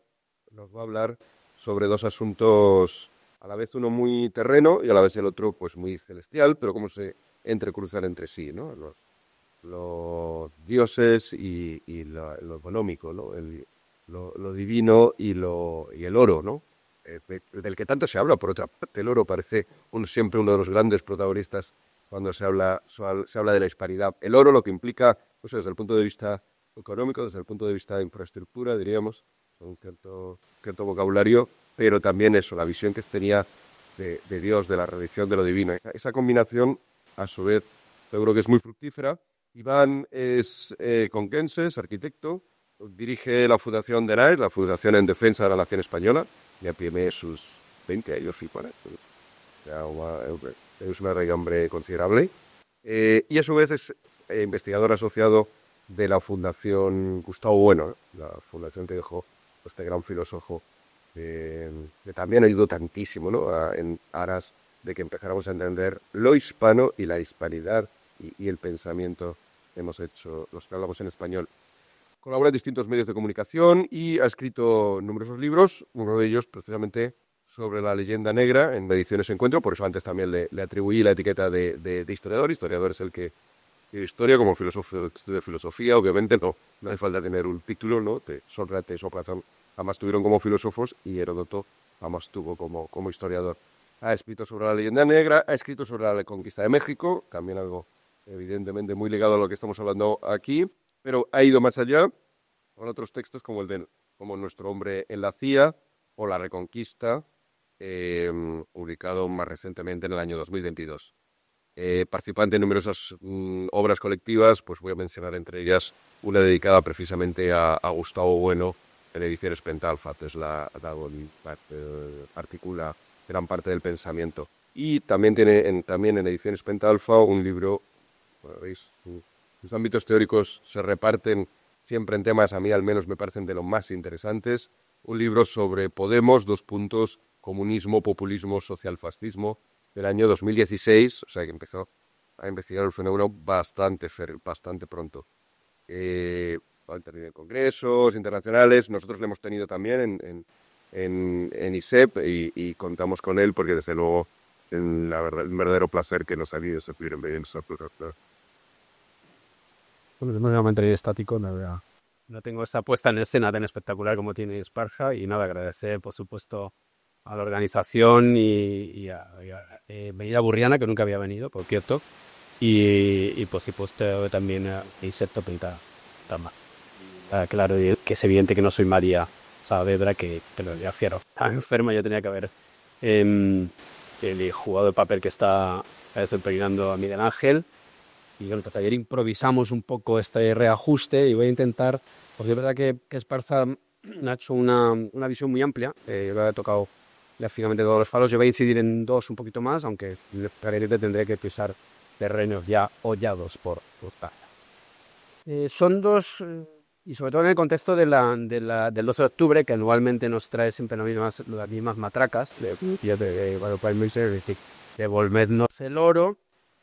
Speaker 5: nos va a hablar sobre dos asuntos, a la vez uno muy terreno y a la vez el otro pues muy celestial, pero cómo se entrecruzan entre sí, ¿no? Los dioses y lo económico, ¿no? Lo divino y el oro, ¿no? Del que tanto se habla, por otra parte. El oro parece siempre uno de los grandes protagonistas cuando se habla de la hispanidad. El oro lo que implica, pues, desde el punto de vista económico, desde el punto de vista de infraestructura, diríamos, con un cierto vocabulario, pero también eso, la visión que tenía de Dios, de la religión, de lo divino. Esa combinación, a su vez, yo creo que es muy fructífera. Iván es conquense, es arquitecto, dirige la Fundación DENAES, la Fundación en Defensa de la Nación Española, ya tiene sus 20 años, sí, es un regambre considerable, y a su vez es investigador asociado de la Fundación Gustavo Bueno, ¿no? La fundación que dejó este gran filósofo, que también ayudó tantísimo, ¿no? En aras de que empezáramos a entender lo hispano y la hispanidad y el pensamiento que hemos hecho los que hablamos en español. Colabora en distintos medios de comunicación y ha escrito numerosos libros, uno de ellos precisamente sobre la leyenda negra en Ediciones Encuentro, por eso antes también le atribuí la etiqueta de historiador. Historiador es el que historia, como filósofo de filosofía, obviamente no hace falta tener un título, ¿no? Sócrates o Platón jamás tuvieron como filósofos y Heródoto jamás tuvo como historiador. Ha escrito sobre la leyenda negra, ha escrito sobre la conquista de México, también algo evidentemente muy ligado a lo que estamos hablando aquí, pero ha ido más allá con otros textos como como Nuestro hombre en la CIA o La Reconquista, publicado más recientemente en el año 2022. Participante en numerosas obras colectivas, pues voy a mencionar entre ellas una dedicada precisamente a Gustavo Bueno en Ediciones Pentalfa, es articula gran parte del pensamiento. Y también tiene también en Ediciones Pentalfa un libro, bueno, veis, los ámbitos teóricos se reparten siempre en temas, a mí al menos me parecen de los más interesantes, un libro sobre Podemos, comunismo, populismo, socialfascismo, del año 2016, o sea que empezó a investigar el fenómeno bastante pronto. Va a intervenir en congresos internacionales, nosotros le hemos tenido también en ISEP y contamos con él porque desde luego el verdadero placer que nos ha habido servir en nosotros.
Speaker 7: Bueno, yo me voy a mantener estático, no tengo esa puesta en escena tan espectacular como tiene Esparja y nada, agradecer por supuesto a la organización y a venir a Burriana, que nunca había venido, por cierto, y por supuesto también a Iseto Pinta Tama. Claro, que es evidente que no soy María Saavedra, que lo refiero. Estaba enferma, yo tenía que haber el jugado el papel que está desempeñando a Miguel Ángel. Y bueno, pues ayer improvisamos un poco este reajuste y voy a intentar, porque es verdad que Esparza ha hecho una visión muy amplia, yo le he tocado prácticamente todos los palos, yo voy a incidir en dos un poquito más, aunque tendré que pisar terrenos ya hollados por Talla. Son dos, y sobre todo en el contexto del 12 de octubre, que anualmente nos trae siempre las mismas matracas, devolvednos el oro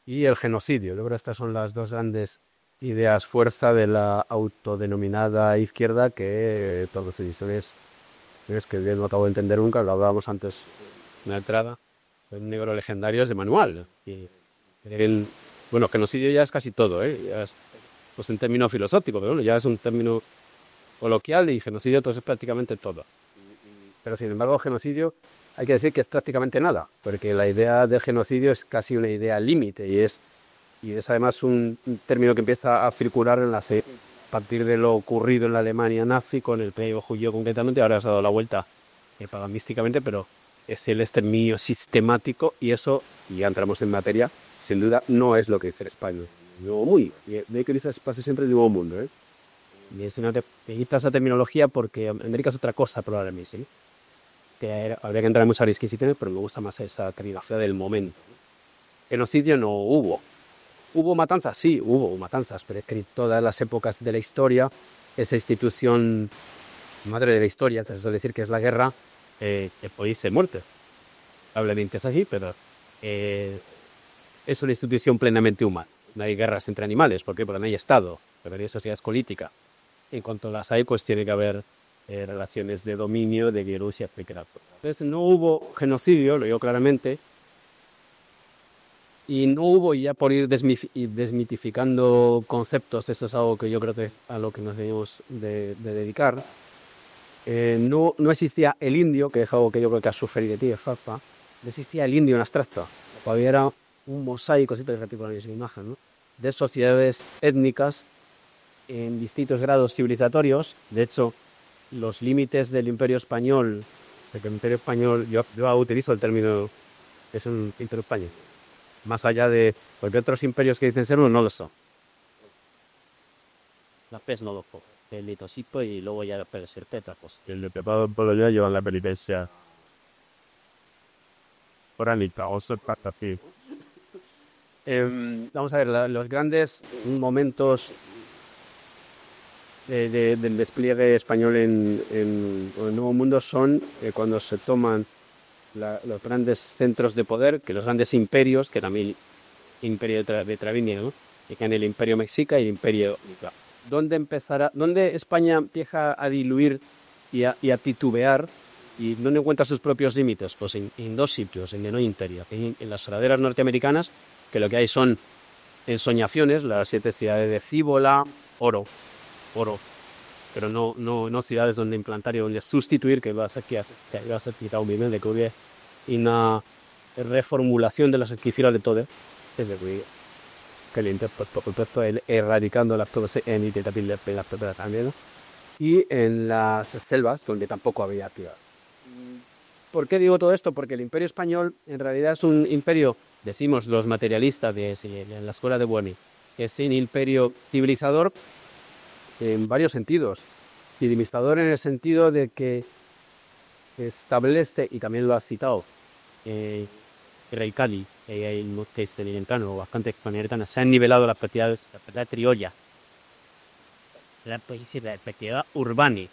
Speaker 7: y el genocidio. Yo creo que estas son las dos grandes ideas fuerza de la autodenominada izquierda que todas las ediciones es que no acabo de entender nunca, lo hablábamos antes en la entrada, el negro legendario es de manual. Y bueno, genocidio ya es casi todo, ya es pues un término filosófico, pero bueno, ya es un término coloquial y genocidio entonces es prácticamente todo. Pero sin embargo, genocidio hay que decir que es prácticamente nada, porque la idea de genocidio es casi una idea límite y es además un término que empieza a circular a partir de lo ocurrido en la Alemania nazi con el periodo judío concretamente. Ahora se ha dado la vuelta propagandísticamente, pero es el exterminio sistemático y eso, y ya entramos en materia, sin duda no es lo que es ser español. Nuevo muy, de que se pase siempre de nuevo mundo, ¿eh? Y es una esa terminología porque América es otra cosa probablemente, ¿sí? Que habría que entrar en muchas disquisiciones, pero me gusta más esa terminología del momento. Genocidio no hubo. ¿Hubo matanzas? Sí, hubo matanzas, pero es que en todas las épocas de la historia, esa institución madre de la historia, es decir, que es la guerra, puede ser muerte. Probablemente es así, pero es una institución plenamente humana. No hay guerras entre animales, ¿por qué? Porque no hay Estado, pero hay sociedad política. En cuanto las hay, pues tiene que haber relaciones de dominio, de violencia, etc. Entonces no hubo genocidio, lo digo claramente, y no hubo, ya por ir desmitificando conceptos, esto es algo que yo creo que a lo que nos debemos de dedicar, no existía el indio, que es algo que yo creo que ha sufrido de ti, Fafa, no existía el indio en abstracto, todavía era un mosaico, siempre reticular esa imagen, ¿no? De sociedades étnicas en distintos grados civilizatorios. De hecho, los límites del Imperio Español, yo utilizo el término, es un Imperio Español, más allá de, porque otros imperios que dicen ser uno no lo son. La PES no lo fue, el litosipo y luego ya puede ser otra cosa.
Speaker 8: El de Pepado por allá llevan la penitencia. Por Anita, o sea, para ti.
Speaker 7: Vamos a ver, los grandes momentos del despliegue español en el Nuevo Mundo son cuando se toman los grandes centros de poder, que los grandes imperios, que también el imperio de Travinia, ¿no? Que en el imperio mexica y el imperio Inca. ¿Dónde España empieza a diluir y a titubear? ¿Y dónde encuentra sus propios límites? Pues en dos sitios, en el interior, en las praderas norteamericanas, que lo que hay son ensoñaciones, las 7 ciudades de Cíbola, oro, pero no ciudades donde implantar y donde sustituir, que va a ser quitado un nivel de que hubiera una reformulación de las que hicieron de todo, es decir, que el interpuesto erradicando las cosas en las propiedades también, ¿no? Y en las selvas, donde tampoco había tierra. ¿Por qué digo todo esto? Porque el Imperio Español en realidad es un imperio, decimos los materialistas en la escuela de Buoni, que es un imperio civilizador en varios sentidos. Civilizador en el sentido de que establece, y también lo has citado, Reicali, que es el orientano, bastante expaneretana, se han nivelado las propiedades criolla. La propiedad urbani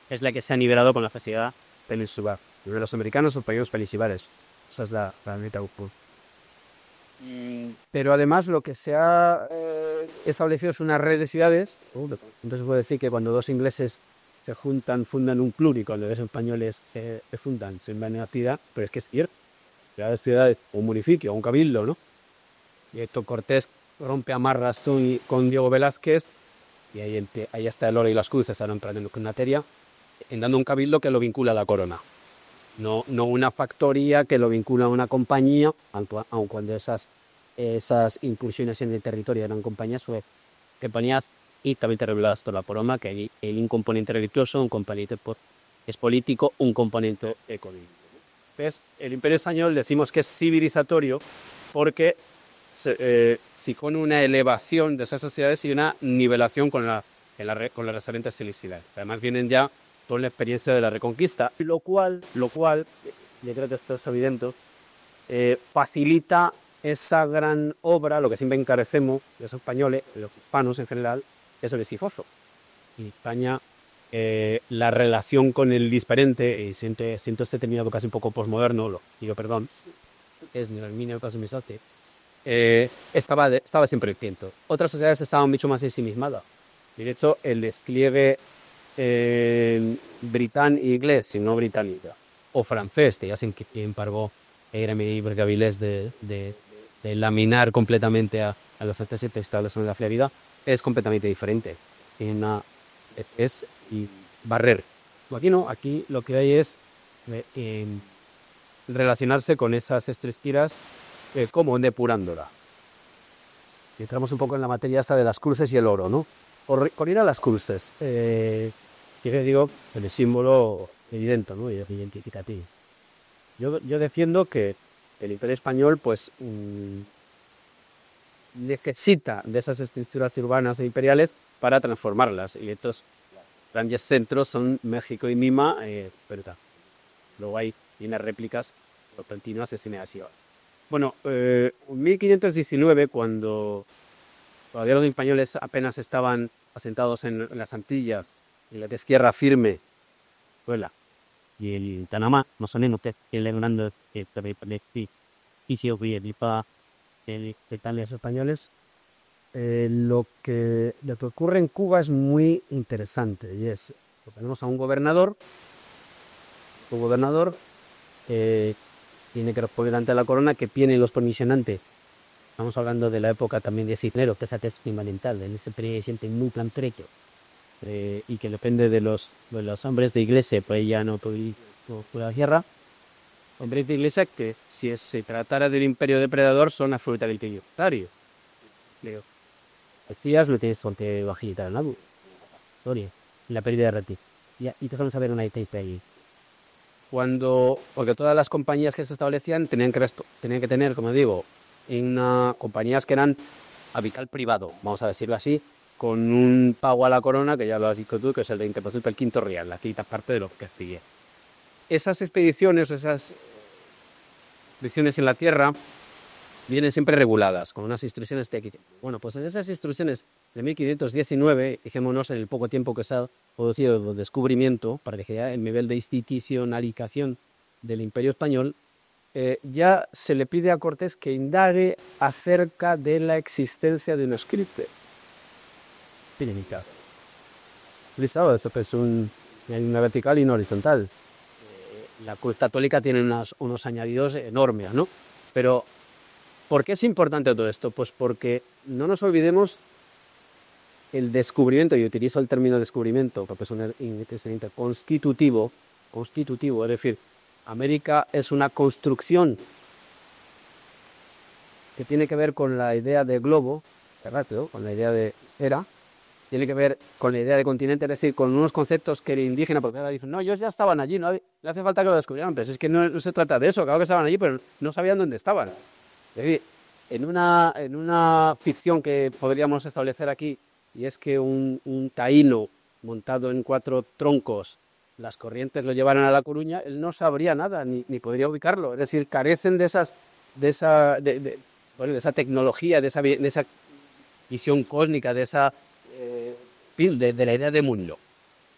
Speaker 7: es la que se ha nivelado con la sociedad peninsular. Los americanos son países peninsulares. Esa es la meta. Pero además lo que se ha establecido es una red de ciudades. Entonces puedo decir que cuando dos ingleses se juntan, fundan un club, y cuando dos españoles se fundan, se inventan una ciudad, pero es que es ir. Ciudades, un municipio, un cabildo, ¿no? Y esto Cortés rompe amarras con Diego Velázquez, y ahí está el oro y las cruces, están entrando con materia, en dando un cabildo que lo vincula a la corona. No una factoría que lo vincula a una compañía, aun cuando esas incursiones en el territorio eran compañías y también reveladas por la corona, que hay un componente religioso, un componente es político, un componente económico. Entonces, el Imperio Español decimos que es civilizatorio porque si con una elevación de esas sociedades y una nivelación con las referentes celestiales. Además vienen ya toda la experiencia de la Reconquista, lo cual, yo creo que esto es evidente, facilita esa gran obra, lo que siempre encarecemos los españoles, los hispanos en general, es el Sifoso. En España, la relación con el diferente, y siento este término casi un poco posmoderno, es el dominio casi misate, estaba siempre quieto. Otras sociedades estaban mucho más ensimismadas. De hecho, el despliegue británico, inglés, si no británica, o francés, que ya se embargó era mi Gavilés de laminar completamente a los franceses estados en la fiabilidad, es completamente diferente. Es barrer. Aquí no, aquí lo que hay es relacionarse con esas estructuras como depurándola. Y entramos un poco en la materia esta de las cruces y el oro, ¿no? Con ir a las cruces, digo, el símbolo evidente, ¿no? Y identificativo. Yo defiendo que el Imperio Español, pues, necesita de esas estructuras urbanas e imperiales para transformarlas. Y estos grandes centros son México y Lima, pero tal. Luego hay unas réplicas continuas y así. Bueno, en 1519, cuando todavía los españoles apenas estaban asentados en las Antillas y la tierra firme, vuela.
Speaker 8: Y el Panamá, no son en usted, que le hablando de y si para el
Speaker 9: Los españoles, lo que ocurre en Cuba es muy interesante y es,
Speaker 7: tenemos a un gobernador tiene que responder ante la corona, que tiene los permisionantes. Estamos hablando de la época también de Cisneros, que es esa fundamental, en ese presidente muy plan trecho, y que depende de los hombres de iglesia, pues ya no por la guerra. Hombres de iglesia que, si se tratara de un imperio depredador, son absolutamente tributarios. Decías, lo tienes solte bajita, ¿no? La pérdida de rati. Y te van a saber una etapa ahí. Porque todas las compañías que se establecían tenían que tener, como digo, compañías que eran a vital privado, vamos a decirlo así, con un pago a la corona, que ya lo has dicho tú, que es el 20% del quinto real, la cita parte de lo que sigue. Esas expediciones, esas expediciones en la tierra, vienen siempre reguladas, con unas instrucciones técnicas. Bueno, pues en esas instrucciones de 1519, fijémonos en el poco tiempo que se ha producido el descubrimiento, para que ya el nivel de institucionalización del Imperio Español, ya se le pide a Cortés que indague acerca de la existencia de un script. Eso es una vertical y una horizontal. La Cruz Católica tiene unos añadidos enormes, ¿no? Pero, ¿por qué es importante todo esto? Pues porque no nos olvidemos el descubrimiento, y utilizo el término descubrimiento porque es un constitutivo, es decir, América es una construcción que tiene que ver con la idea de globo, con la idea de era, tiene que ver con la idea de continente, es decir, con unos conceptos que el indígena, porque ahora dicen, no, ellos ya estaban allí, no le hace falta que lo descubrieran, pero es que no se trata de eso, claro que estaban allí, pero no sabían dónde estaban. Es decir, en una ficción que podríamos establecer aquí, y es que un taíno montado en 4 troncos, las corrientes lo llevaran a La Coruña, él no sabría nada, ni podría ubicarlo. Es decir, carecen de esa tecnología, de esa visión cósmica, de la idea de mundo.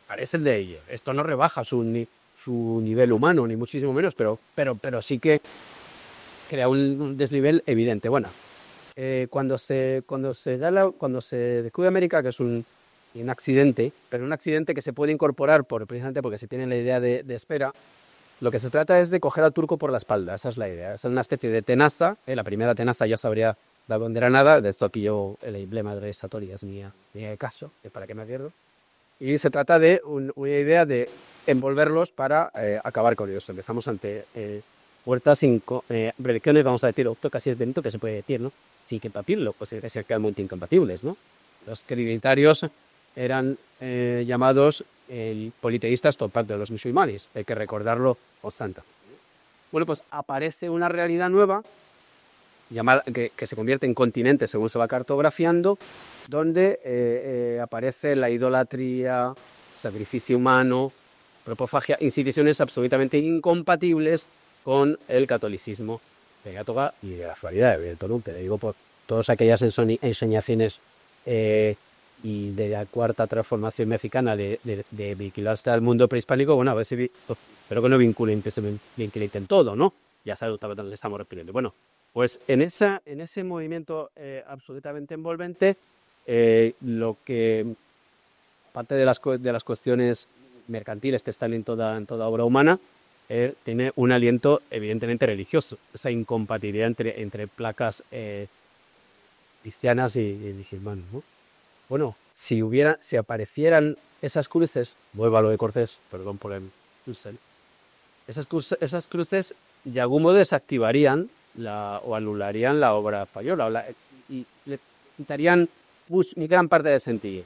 Speaker 7: Carecen de ello. Esto no rebaja su nivel humano, ni muchísimo menos, pero sí que crea un desnivel evidente. Bueno, cuando se descubre América, que es un accidente, pero un accidente que se puede incorporar precisamente porque se tiene la idea de espera, lo que se trata es de coger al turco por la espalda, esa es la idea. Es una especie de tenaza, la primera tenaza ya sabría de dónde era nada, de esto aquí el emblema de Satori es mi caso, para que me pierdo. Y se trata de una idea de envolverlos para acabar con ellos. Empezamos ante huertas sin religiones, vamos a decir, casi es bonito que se puede decir, ¿no? Sin que papirlo, pues es realmente incompatibles, ¿no? Los trinitarios eran llamados politeístas por parte de los musulmanes, hay que recordarlo constante. Bueno, pues aparece una realidad nueva llamada, que se convierte en continente según se va cartografiando, donde aparece la idolatría, sacrificio humano, propofagia, instituciones absolutamente incompatibles con el catolicismo de Gátoga y de la actualidad, evidentemente. Te digo por todas aquellas enseñaciones y de la cuarta transformación mexicana de vincular hasta el mundo prehispánico, bueno, a ver si espero que no vinculen todo, ¿no? Ya sabes dónde le estamos refiriendo. Bueno, pues en ese movimiento absolutamente envolvente, lo que parte de las cuestiones mercantiles que están en toda obra humana, tiene un aliento evidentemente religioso, esa incompatibilidad entre placas cristianas y musulmanas, ¿no? Bueno, si aparecieran esas cruces, vuelvo a lo de Cortés, perdón por el crucel, esas cruces de algún modo desactivarían o anularían la obra española y le quitarían gran parte de sentido.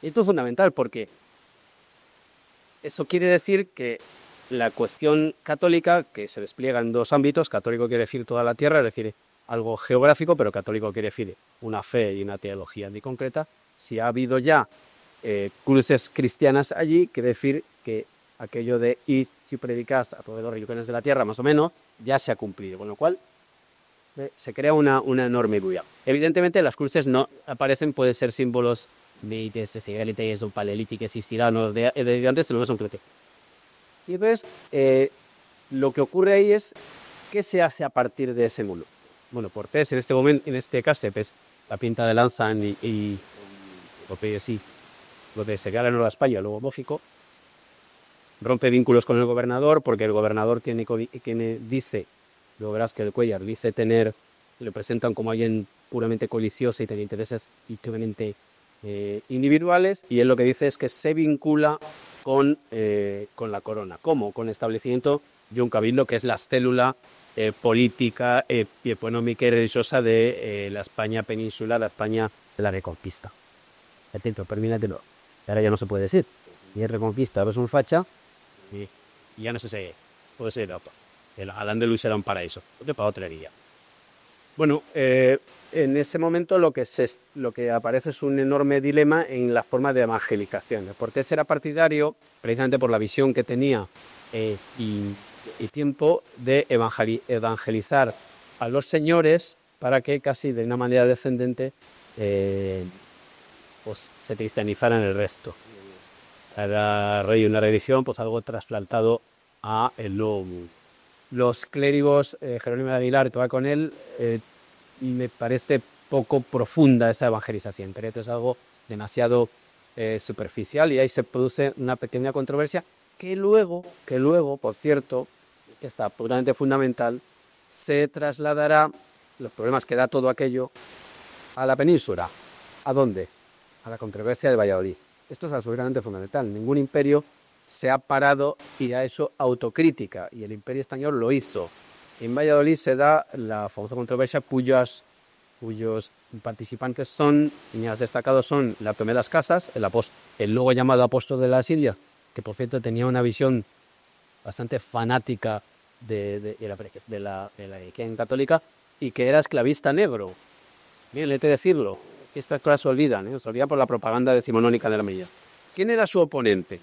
Speaker 7: Y esto es fundamental porque eso quiere decir que la cuestión católica, que se despliega en dos ámbitos, católico quiere decir toda la tierra, es decir, algo geográfico, pero católico quiere decir una fe y una teología muy concreta. Si ha habido ya cruces cristianas allí, quiere decir que aquello de ir si predicas a todos los rincones de la tierra, más o menos, ya se ha cumplido, con lo cual se crea una enorme bulla. Evidentemente las cruces no aparecen, pueden ser símbolos de segalites o paleolíticos y tiranos de antes, no son crete. Y entonces lo que ocurre ahí es ¿qué se hace a partir de ese mundo? Bueno, Cortés en este momento, en este caso, pues la pinta de lanza y lo que sí, lo de se queda en Nueva España, luego México, rompe vínculos con el gobernador porque el gobernador dice, lo verás que el Cuéllar dice tener, le presentan como alguien puramente colicioso y tiene intereses íntimamente individuales, y él lo que dice es que se vincula con la corona. ¿Cómo? Con el establecimiento de un cabildo que es la célula política y económica y religiosa de la España peninsular, la España
Speaker 9: de la Reconquista. Atento, permítatelo. Ahora ya no se puede decir. Y es Reconquista, ves un facha
Speaker 7: y ya no sé si puede ser otro. El Al-Ándalus era un paraíso, de para otra día. Bueno, en ese momento lo que aparece es un enorme dilema en la forma de evangelización. Cortés era partidario, precisamente por la visión que tenía y tiempo, de evangelizar a los señores para que casi de una manera descendente pues se cristianizaran el resto. Era rey una religión, pues algo trasplantado a el nuevo mundo. Los clérigos, Jerónimo de Aguilar, que va con él, me parece poco profunda esa evangelización. Creo que es algo demasiado superficial y ahí se produce una pequeña controversia que luego, por cierto, está puramente fundamental, se trasladará, los problemas que da todo aquello, a la península. ¿A dónde? A la controversia de Valladolid. Esto es absolutamente fundamental. Ningún imperio se ha parado y ha hecho autocrítica, y el Imperio español lo hizo. En Valladolid se da la famosa controversia cuyos participantes son, y más destacados son la Tomé de las Casas, el luego llamado apóstol de las Indias, que por cierto tenía una visión bastante fanática de la religión católica y que era esclavista negro. Bien, le he de decirlo, que estas cosas se olvidan, se olvidan por la propaganda decimonónica de la Medina. ¿Quién era su oponente?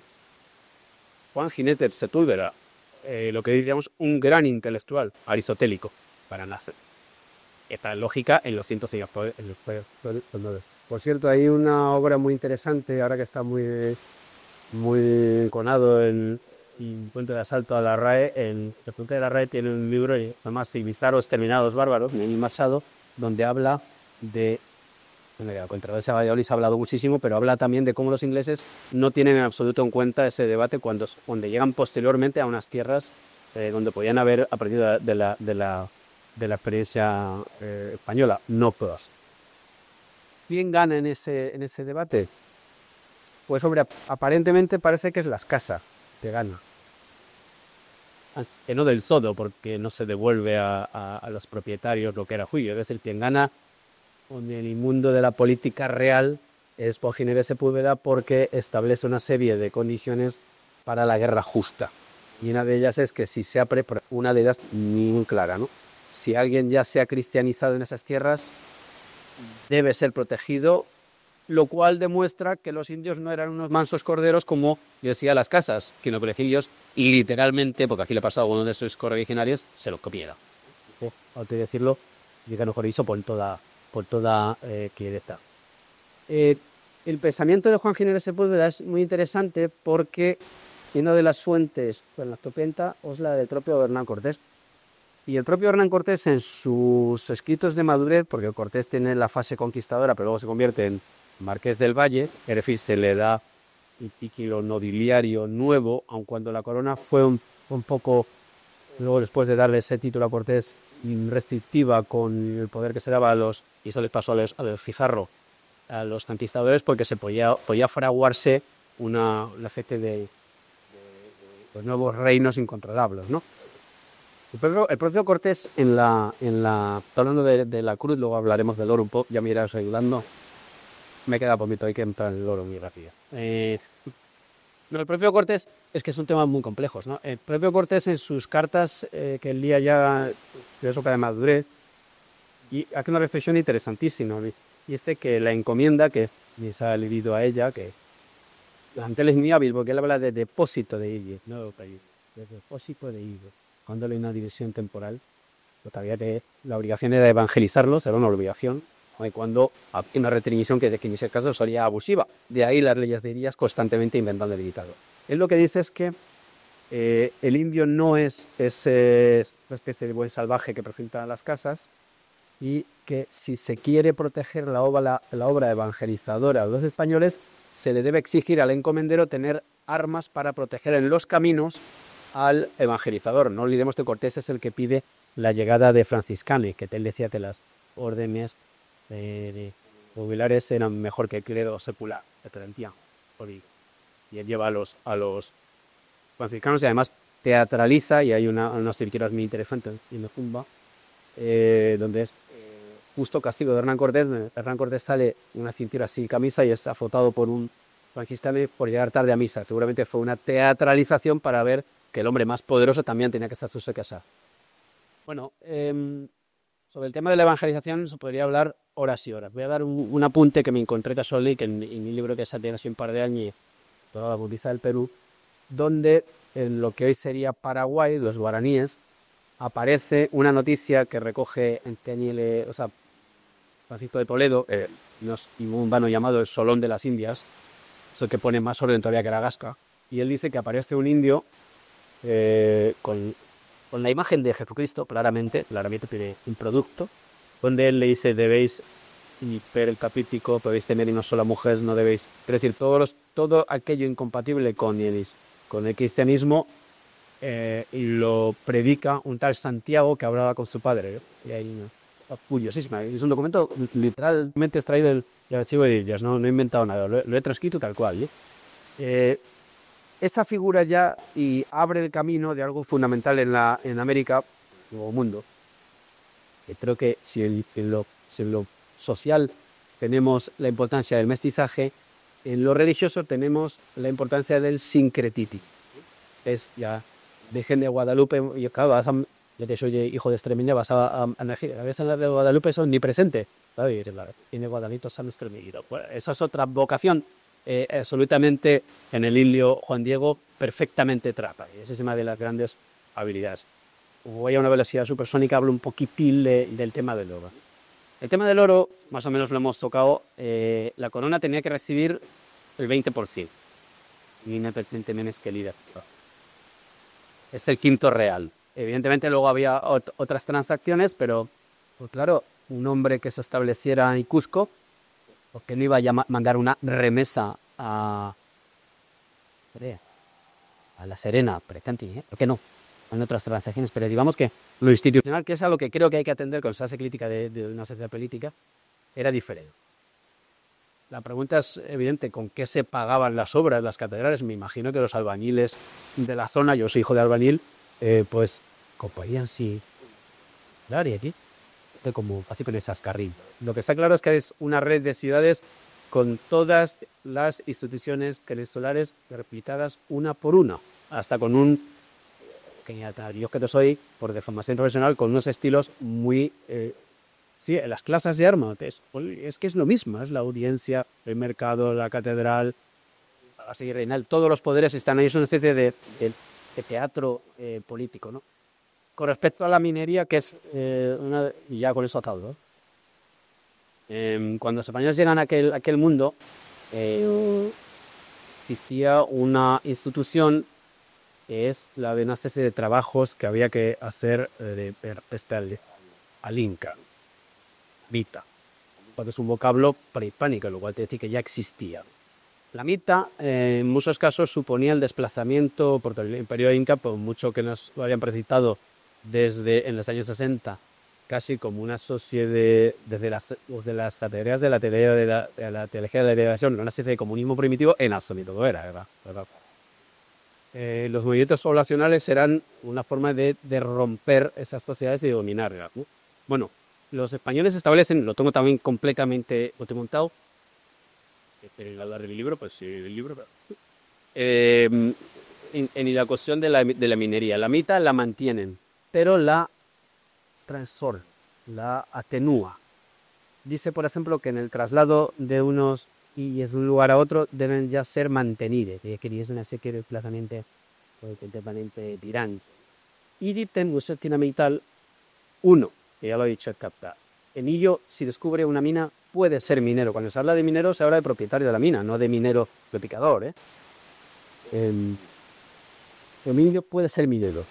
Speaker 7: Juan Ginés de Sepúlveda, lo que diríamos un gran intelectual aristotélico para nacer. Esta lógica en los 106 años.
Speaker 9: Por cierto, hay una obra muy interesante, ahora que está muy conado en Puente de Asalto a la RAE. En el Puente de la RAE tiene un libro, además, Bizarros Exterminados Bárbaros, de Emil Machado, donde habla de... La controversia de Valladolid se ha hablado muchísimo, pero habla también de cómo los ingleses no tienen en absoluto en cuenta ese debate cuando llegan posteriormente a unas tierras donde podían haber aprendido de la experiencia española, no todas. ¿Quién gana en ese debate? Pues hombre, aparentemente parece que es las casas que gana. No del sodo, porque no se devuelve a los propietarios lo que era suyo. Es decir, quien gana en el mundo de la política real es Juan Ginés de Sepúlveda, porque establece una serie de condiciones para la guerra justa. Y una de ellas es que una de ellas muy clara, ¿no? Si alguien ya se ha cristianizado en esas tierras, debe ser protegido, lo cual demuestra que los indios no eran unos mansos corderos como decía las casas, sino que los indios literalmente, porque aquí le ha pasado a uno de sus correligionarios, se los copiera. Hay que decirlo, llegan a Jorizo por toda quieta. El pensamiento de Juan Ginés de Sepúlveda es muy interesante porque una de las fuentes con la topenta es la del propio Hernán Cortés. Y el propio Hernán Cortés, en sus escritos de madurez, porque Cortés tiene la fase conquistadora, pero luego se convierte en Marqués del Valle, es decir, se le da un título nobiliario nuevo, aun cuando la corona fue un poco, luego después de darle ese título a Cortés, restrictiva con el poder que se daba y eso les pasó a los Pizarro, a los conquistadores, porque se podía fraguarse una especie de los nuevos reinos incontrolables, ¿no? El propio Cortés, hablando de la cruz, luego hablaremos del oro un poco, ya me irás ayudando. Me queda poquito, hay que entrar en el oro muy rápido. No, el propio Cortés es que es un tema muy complejo, ¿no? El propio Cortés en sus cartas que él lía ya de época de madurez y hace una reflexión interesantísima, ¿no? Y que la encomienda que les ha leído a ella, que la Antel es muy hábil porque él habla de depósito de ellos, no de depósito de ellos, cuando hay una división temporal, todavía la obligación era evangelizarlos, era una obligación, y cuando hay una restricción que en ese caso sería abusiva. De ahí las leyes de ellas constantemente inventando el dictado. Él lo que dice es que el indio no es una especie de buen salvaje que presenta las casas y que si se quiere proteger la obra evangelizadora de los españoles, se le debe exigir al encomendero tener armas para proteger en los caminos al evangelizador. No olvidemos que Cortés es el que pide la llegada de franciscanos, que él decía que las órdenes jubilares eran mejor que el clero secular, y él lleva a los franciscanos y además teatraliza, y hay unas tiriqueras muy interesantes en la tumba, donde es justo castigo de Hernán Cortés. Hernán Cortés sale una cintura sin camisa y es azotado por un franciscano por llegar tarde a misa. Seguramente fue una teatralización para ver que el hombre más poderoso también tenía que estar su casa. Bueno, sobre el tema de la evangelización se podría hablar horas y horas. Voy a dar un apunte que me encontré casualmente en mi libro que salió hace un par de años, toda la budista del Perú, donde en lo que hoy sería Paraguay, los guaraníes, aparece una noticia que recoge Francisco de Toledo, un vano llamado el Solón de las Indias, eso que pone más orden todavía que la Gasca, y él dice que aparece un indio con la imagen de Jesucristo, claramente tiene un producto, donde él le dice, debéis per el capítico, podéis tener una sola mujer, no debéis, es decir, todo aquello incompatible con el cristianismo, y lo predica un tal Santiago que hablaba con su padre, y hay curiosísima, es un documento literalmente extraído del archivo de Indias, no he inventado nada, lo he transcrito tal cual. Esa figura ya y abre el camino de algo fundamental en América, Nuevo Mundo. Creo que si en lo social tenemos la importancia del mestizaje, en lo religioso tenemos la importancia del sincretismo. Es ya, dejen de Guadalupe, y claro, ya que soy hijo de Extremadura, vas a elegir, a veces las de Guadalupe son omnipresentes, tiene Guadalito San Extremadura. Bueno, esa es otra vocación. Absolutamente en el indio Juan Diego perfectamente trata, y esa es una de las grandes habilidades. Voy a una velocidad supersónica, hablo un poquitín del tema del oro. El tema del oro, más o menos lo hemos tocado, la corona tenía que recibir el 20%, y una presente menos que líder. Es el quinto real. Evidentemente luego había otras transacciones, pero pues claro, un hombre que se estableciera en Cusco, porque no iba a mandar una remesa a La Serena, ¿por qué no? En otras transacciones, pero digamos que lo institucional, que es algo que creo que hay que atender cuando se hace crítica de una sociedad política, era diferente. La pregunta es evidente, ¿con qué se pagaban las obras, las catedrales? Me imagino que los albañiles de la zona, yo soy hijo de albañil, pues compañían sí, claro, y aquí como así con esas carriles. Lo que está claro es que es una red de ciudades con todas las instituciones venezolanas replicadas una por una, hasta con yo que soy, por deformación profesional, con unos estilos muy... sí, las clases de armas, es que es lo mismo, es la audiencia, el mercado, la catedral, así reinal, todos los poderes están ahí, es una especie de teatro político, ¿no? Con respecto a la minería, que es y ya con eso atado, cuando los españoles llegan a aquel mundo, existía una institución que es la de una especie de trabajos que había que hacer al Inca, mita. Es un vocablo prehispánico, lo cual te dice que ya existía. La mita, en muchos casos, suponía el desplazamiento por el imperio inca, por mucho que nos lo habían precitado desde en los años 60, casi como una sociedad, desde las tareas de la teología de la liberación, una especie de comunismo primitivo en absoluto, todo era, ¿verdad? Los movimientos poblacionales eran una forma de romper esas sociedades y de dominarlas, ¿no? Bueno, los españoles establecen, lo tengo también completamente montado, pero hablar del libro, pues sí, el libro, en la cuestión de la minería. La mitad la mantienen, pero la transforma, la atenúa. Dice, por ejemplo, que en el traslado de unos y de un lugar a otro deben ya ser mantenidos, que es una serie de desplazamiento tirante. Y dicen, usted tiene metal, uno, que ya lo he dicho, es captar. En ello, si descubre una mina, puede ser minero. Cuando se habla de minero, se habla de propietario de la mina, no de minero replicador. El indio puede ser minero.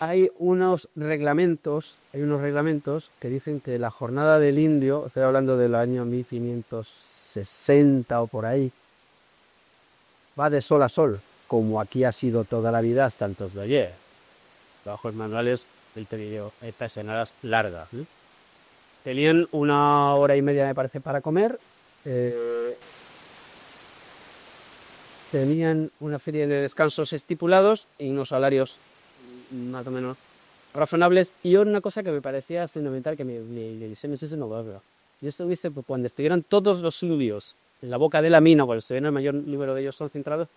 Speaker 9: Hay unos reglamentos que dicen que la jornada del indio, estoy hablando del año 1560 o por ahí, va de sol a sol, como aquí ha sido toda la vida hasta antes de ayer. Trabajos manuales del periodo, estas horas largas. Tenían 1 hora y media, me parece, para comer. Tenían una serie de descansos estipulados y unos salarios más o menos razonables. Y una cosa que me parecía fundamental, que me no lo haga. Y eso dice, pues, cuando estuvieran todos los indios en la boca de la mina, cuando se ven el mayor número de ellos concentrados,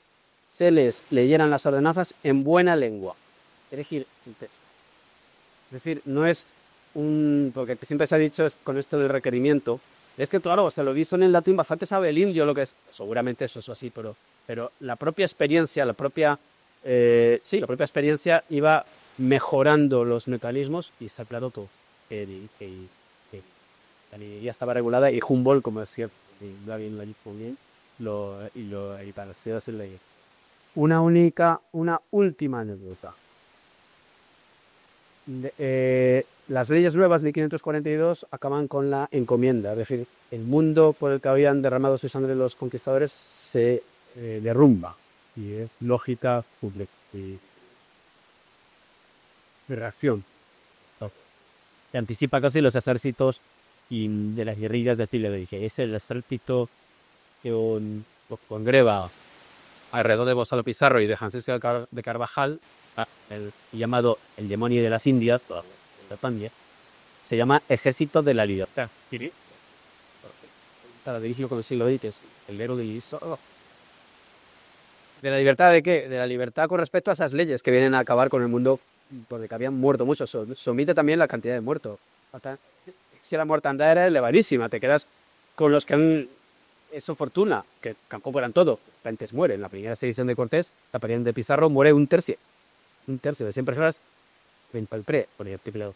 Speaker 9: se les leyeran las ordenanzas en buena lengua. Es decir, no es porque siempre se ha dicho con esto del requerimiento, es que claro, se lo hizo en latín, bastante sabe el indio lo que es, seguramente eso es así, pero la propia experiencia, la propia experiencia iba mejorando los mecanismos y se ha aclarado todo, que ya estaba regulada y Humboldt, como decía, David lo dijo bien, y pareció hacerle una última anécdota. Las leyes nuevas de 1542 acaban con la encomienda, es decir, el mundo por el que habían derramado su sangre los conquistadores se derrumba, y es lógica pública y de reacción. Se anticipa casi los ejércitos y de las guerrillas de Chile. Dije, es el ejército que congrega alrededor de Gonzalo Pizarro y de Francisco de Carvajal, el llamado el demonio de las Indias, se llama Ejército de la Libertad. Para dirigirlo con el siglo XX, el héroe de Iso. ¿De la libertad de qué? De la libertad con respecto a esas leyes que vienen a acabar con el mundo por el que habían muerto muchos. Se omite también la cantidad de muertos. Si la mortandad era elevadísima, te quedas con los que han hecho fortuna, que tampoco eran todo. Antes mueren. En la primera sedición de Cortés, la pariente de Pizarro, muere un tercio de 100 personas. Por el artículo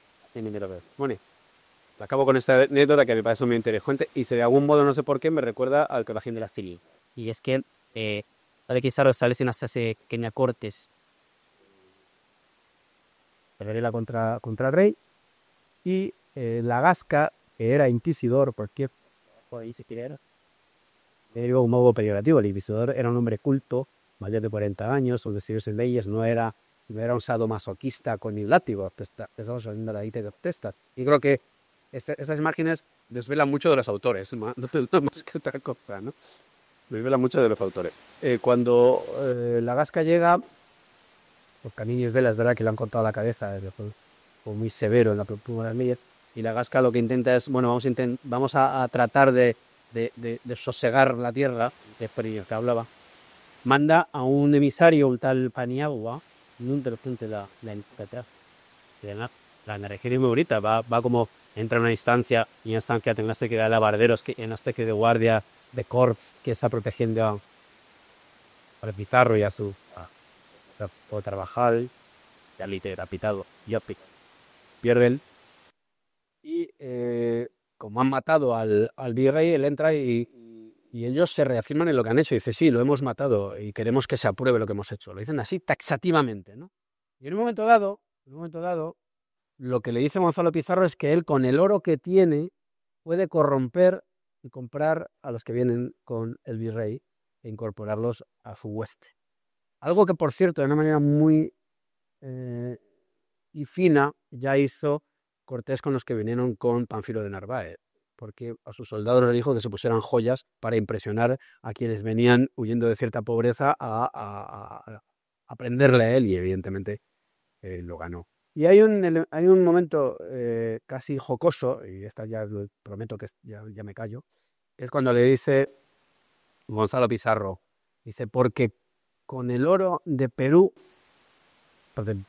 Speaker 9: bueno, acabo con esta anécdota que me parece muy interesante y de algún modo, no sé por qué, me recuerda al Corajín de la Sili. Y es que Pizarro establece una pequeña cortes contra el rey y la Gasca, que era inquisidor, porque ahí se quiere era un modo peyorativo. El inquisidor era un hombre culto, mayor de 40 años, sus decisiones en leyes, no era un sadomasoquista con el látigo. Estamos hablando de ahí de testas. Y creo que esas imágenes desvelan mucho de los autores, no más que otra cosa, ¿no? Desvelan mucho de los autores. Cuando la Gasca llega, los caniños de es verdad que le han cortado la cabeza, fue muy severo en la propuesta de las leyes, y la Gasca lo que intenta es, bueno, vamos a tratar de sosegar la tierra, de que hablaba. Manda a un emisario, un tal Paniagua, no de repente la energía es muy bonita, va como entra en una instancia, y en una instancia tengas que dar a barderos, que en este que de guardia de corps que está protegiendo a Pizarro y a su trabajar, ya litera pitado, pierden, y como han matado al virrey, él entra y ellos se reafirman en lo que han hecho. Y dice, sí, lo hemos matado y queremos que se apruebe lo que hemos hecho. Lo dicen así taxativamente, ¿no? Y en un momento dado, lo que le dice Gonzalo Pizarro es que él, con el oro que tiene, puede corromper y comprar a los que vienen con el virrey e incorporarlos a su hueste. Algo que, por cierto, de una manera muy y fina, ya hizo Cortés con los que vinieron con Pánfilo de Narváez, porque a sus soldados les dijo que se pusieran joyas para impresionar a quienes venían huyendo de cierta pobreza a prenderle a él, y evidentemente lo ganó. Y hay un momento casi jocoso, y esta ya prometo que ya me callo, es cuando le dice Gonzalo Pizarro. Dice, porque con el oro de Perú,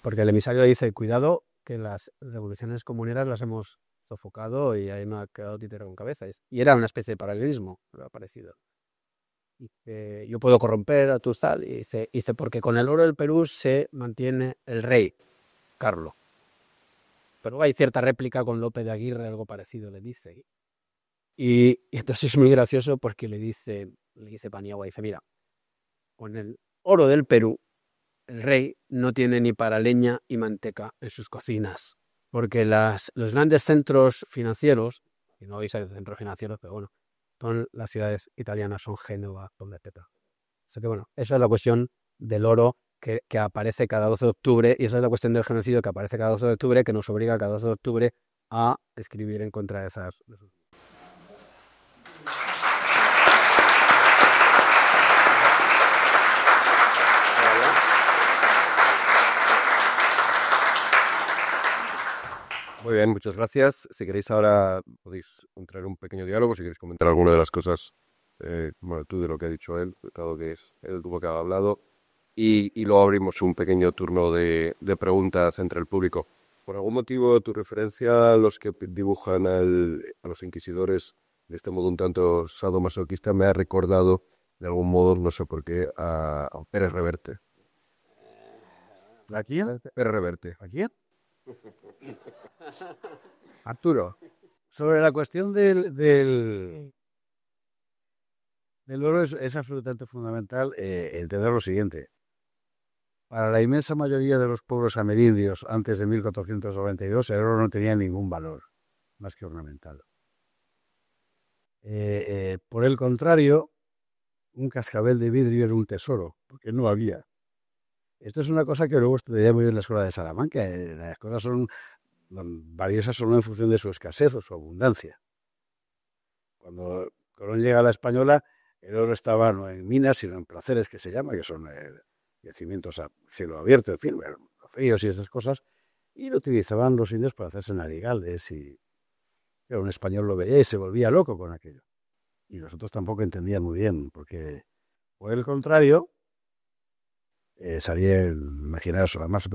Speaker 9: porque el emisario dice, cuidado, que las revoluciones comuneras las hemos sofocado y ahí no ha quedado títere con cabeza. Y era una especie de paralelismo, lo ha parecido. Dice, yo puedo corromper a tu tal, y dice, porque con el oro del Perú se mantiene el rey, Carlos. Pero hay cierta réplica con Lope de Aguirre, algo parecido le dice. Y entonces es muy gracioso porque le dice Paniagua, dice, mira, con el oro del Perú, el rey no tiene ni para leña y manteca en sus cocinas, porque los grandes centros financieros, y no vais a centros financieros, pero bueno, son las ciudades italianas, son Génova, etc. Así que bueno, esa es la cuestión del oro que aparece cada 12 de octubre, y esa es la cuestión del genocidio que aparece cada 12 de octubre, que nos obliga cada 12 de octubre a escribir en contra de esas.
Speaker 5: Muy bien, muchas gracias. Si queréis ahora podéis entrar en un pequeño diálogo, si queréis comentar alguna de las cosas, bueno, tú de lo que ha dicho él, dado que es el tubo que ha hablado, y luego abrimos un pequeño turno de preguntas entre el público. Por algún motivo, tu referencia a los que dibujan a los inquisidores de este modo un tanto sadomasoquista me ha recordado, de algún modo, no sé por qué, a Pérez Reverte.
Speaker 6: ¿A quién?
Speaker 5: Pérez Reverte.
Speaker 6: ¿A quién? Arturo, sobre la cuestión del oro es absolutamente fundamental entender lo siguiente. Para la inmensa mayoría de los pueblos amerindios antes de 1492 el oro no tenía ningún valor, más que ornamental. Por el contrario, un cascabel de vidrio era un tesoro, porque no había. Esto es una cosa que luego estudiamos en la escuela de Salamanca. Las cosas son valiosas solo en función de su escasez o su abundancia. Cuando Colón llega a la Española, el oro estaba no en minas, sino en placeres, que se llama, que son yacimientos a cielo abierto, en fin, fríos y esas cosas, y lo utilizaban los indios para hacerse narigales, y pero un español lo veía y se volvía loco con aquello. Y nosotros tampoco entendían muy bien, porque por el contrario, imaginaros, además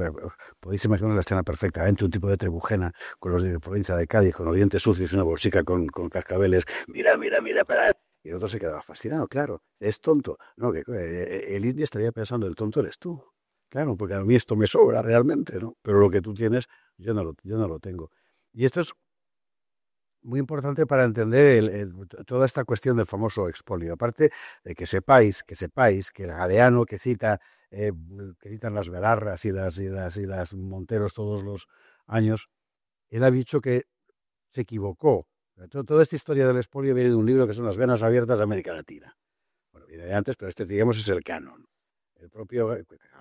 Speaker 6: podéis imaginar la escena perfectamente, un tipo de Trebujena con los de provincia de Cádiz, con los dientes sucios y una bolsica con cascabeles, mira, y el otro se quedaba fascinado, claro, es tonto, no, que el indio estaría pensando, el tonto eres tú, claro, porque a mí esto me sobra realmente, ¿no? Pero lo que tú tienes, yo no lo tengo. Y esto es muy importante para entender toda esta cuestión del famoso expolio. Aparte de que sepáis que el Galeano que citan las Belarras y las Monteros todos los años, él ha dicho que se equivocó. Toda esta historia del expolio viene de un libro que son Las venas abiertas de América Latina. Bueno, viene de antes, pero este, digamos, es el canon. El propio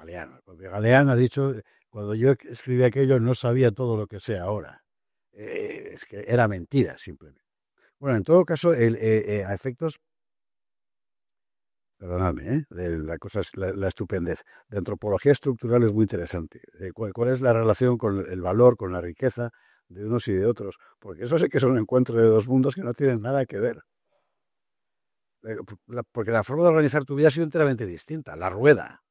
Speaker 6: Galeano ha dicho, cuando yo escribí aquello no sabía todo lo que sé ahora. Es que era mentira, simplemente. Bueno, en todo caso, a efectos, perdonadme, la estupendez. De antropología estructural es muy interesante. ¿Cuál es la relación con el valor, con la riqueza de unos y de otros? Porque eso sí que es un encuentro de dos mundos que no tienen nada que ver. Porque la forma de organizar tu vida ha sido enteramente distinta. La rueda.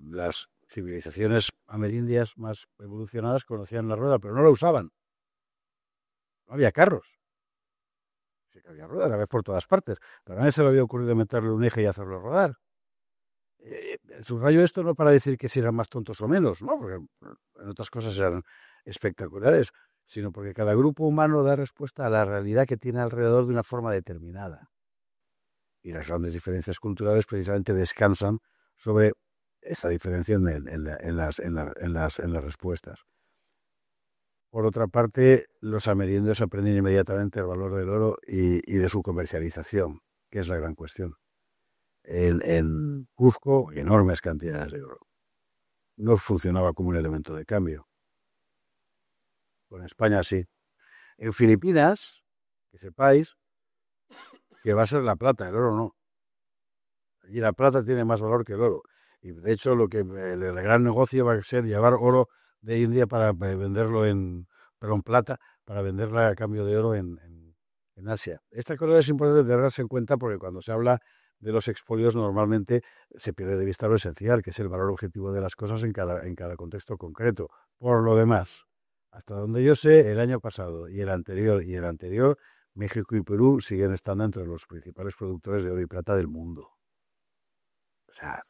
Speaker 6: Las civilizaciones amerindias más evolucionadas conocían la rueda, pero no la usaban. No había carros. Sí que había ruedas, la vez por todas partes. Pero a nadie se le había ocurrido meterle un eje y hacerlo rodar. Subrayo esto no para decir que si eran más tontos o menos, no, porque en otras cosas eran espectaculares, sino porque cada grupo humano da respuesta a la realidad que tiene alrededor de una forma determinada. Y las grandes diferencias culturales precisamente descansan sobre esa diferencia en las respuestas. Por otra parte, los amerindios aprenden inmediatamente el valor del oro y de su comercialización, que es la gran cuestión. En Cuzco, enormes cantidades de oro. No funcionaba como un elemento de cambio. Con España sí. En Filipinas, que sepáis, que va a ser la plata, el oro no. Y la plata tiene más valor que el oro. Y de hecho, el gran negocio va a ser llevar oro de India para venderlo plata, para venderla a cambio de oro en en Asia. Estas cosas es importante tenerlas en cuenta porque cuando se habla de los expolios normalmente se pierde de vista lo esencial, que es el valor objetivo de las cosas en cada contexto concreto. Por lo demás, hasta donde yo sé, el año pasado y el anterior, México y Perú siguen estando entre los principales productores de oro y plata del mundo. O sea,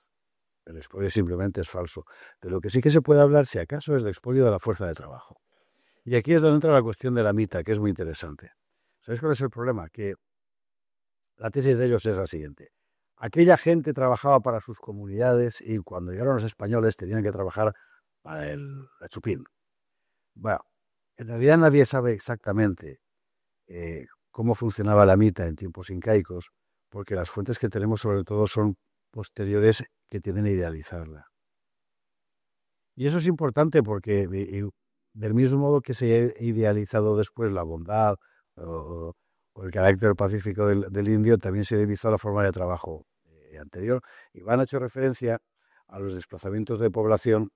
Speaker 6: el expolio simplemente es falso. De lo que sí que se puede hablar, si acaso, es el expolio de la fuerza de trabajo. Y aquí es donde entra la cuestión de la mitad, que es muy interesante. ¿Sabéis cuál es el problema? Que la tesis de ellos es la siguiente. Aquella gente trabajaba para sus comunidades y cuando llegaron los españoles tenían que trabajar para el chupín. Bueno, en realidad nadie sabe exactamente cómo funcionaba la mitad en tiempos incaicos, porque las fuentes que tenemos sobre todo son posteriores que tienden a idealizarla. Y eso es importante porque del mismo modo que se ha idealizado después la bondad o el carácter pacífico del indio, también se idealizó la forma de trabajo anterior. Y van a hecho referencia a los desplazamientos de población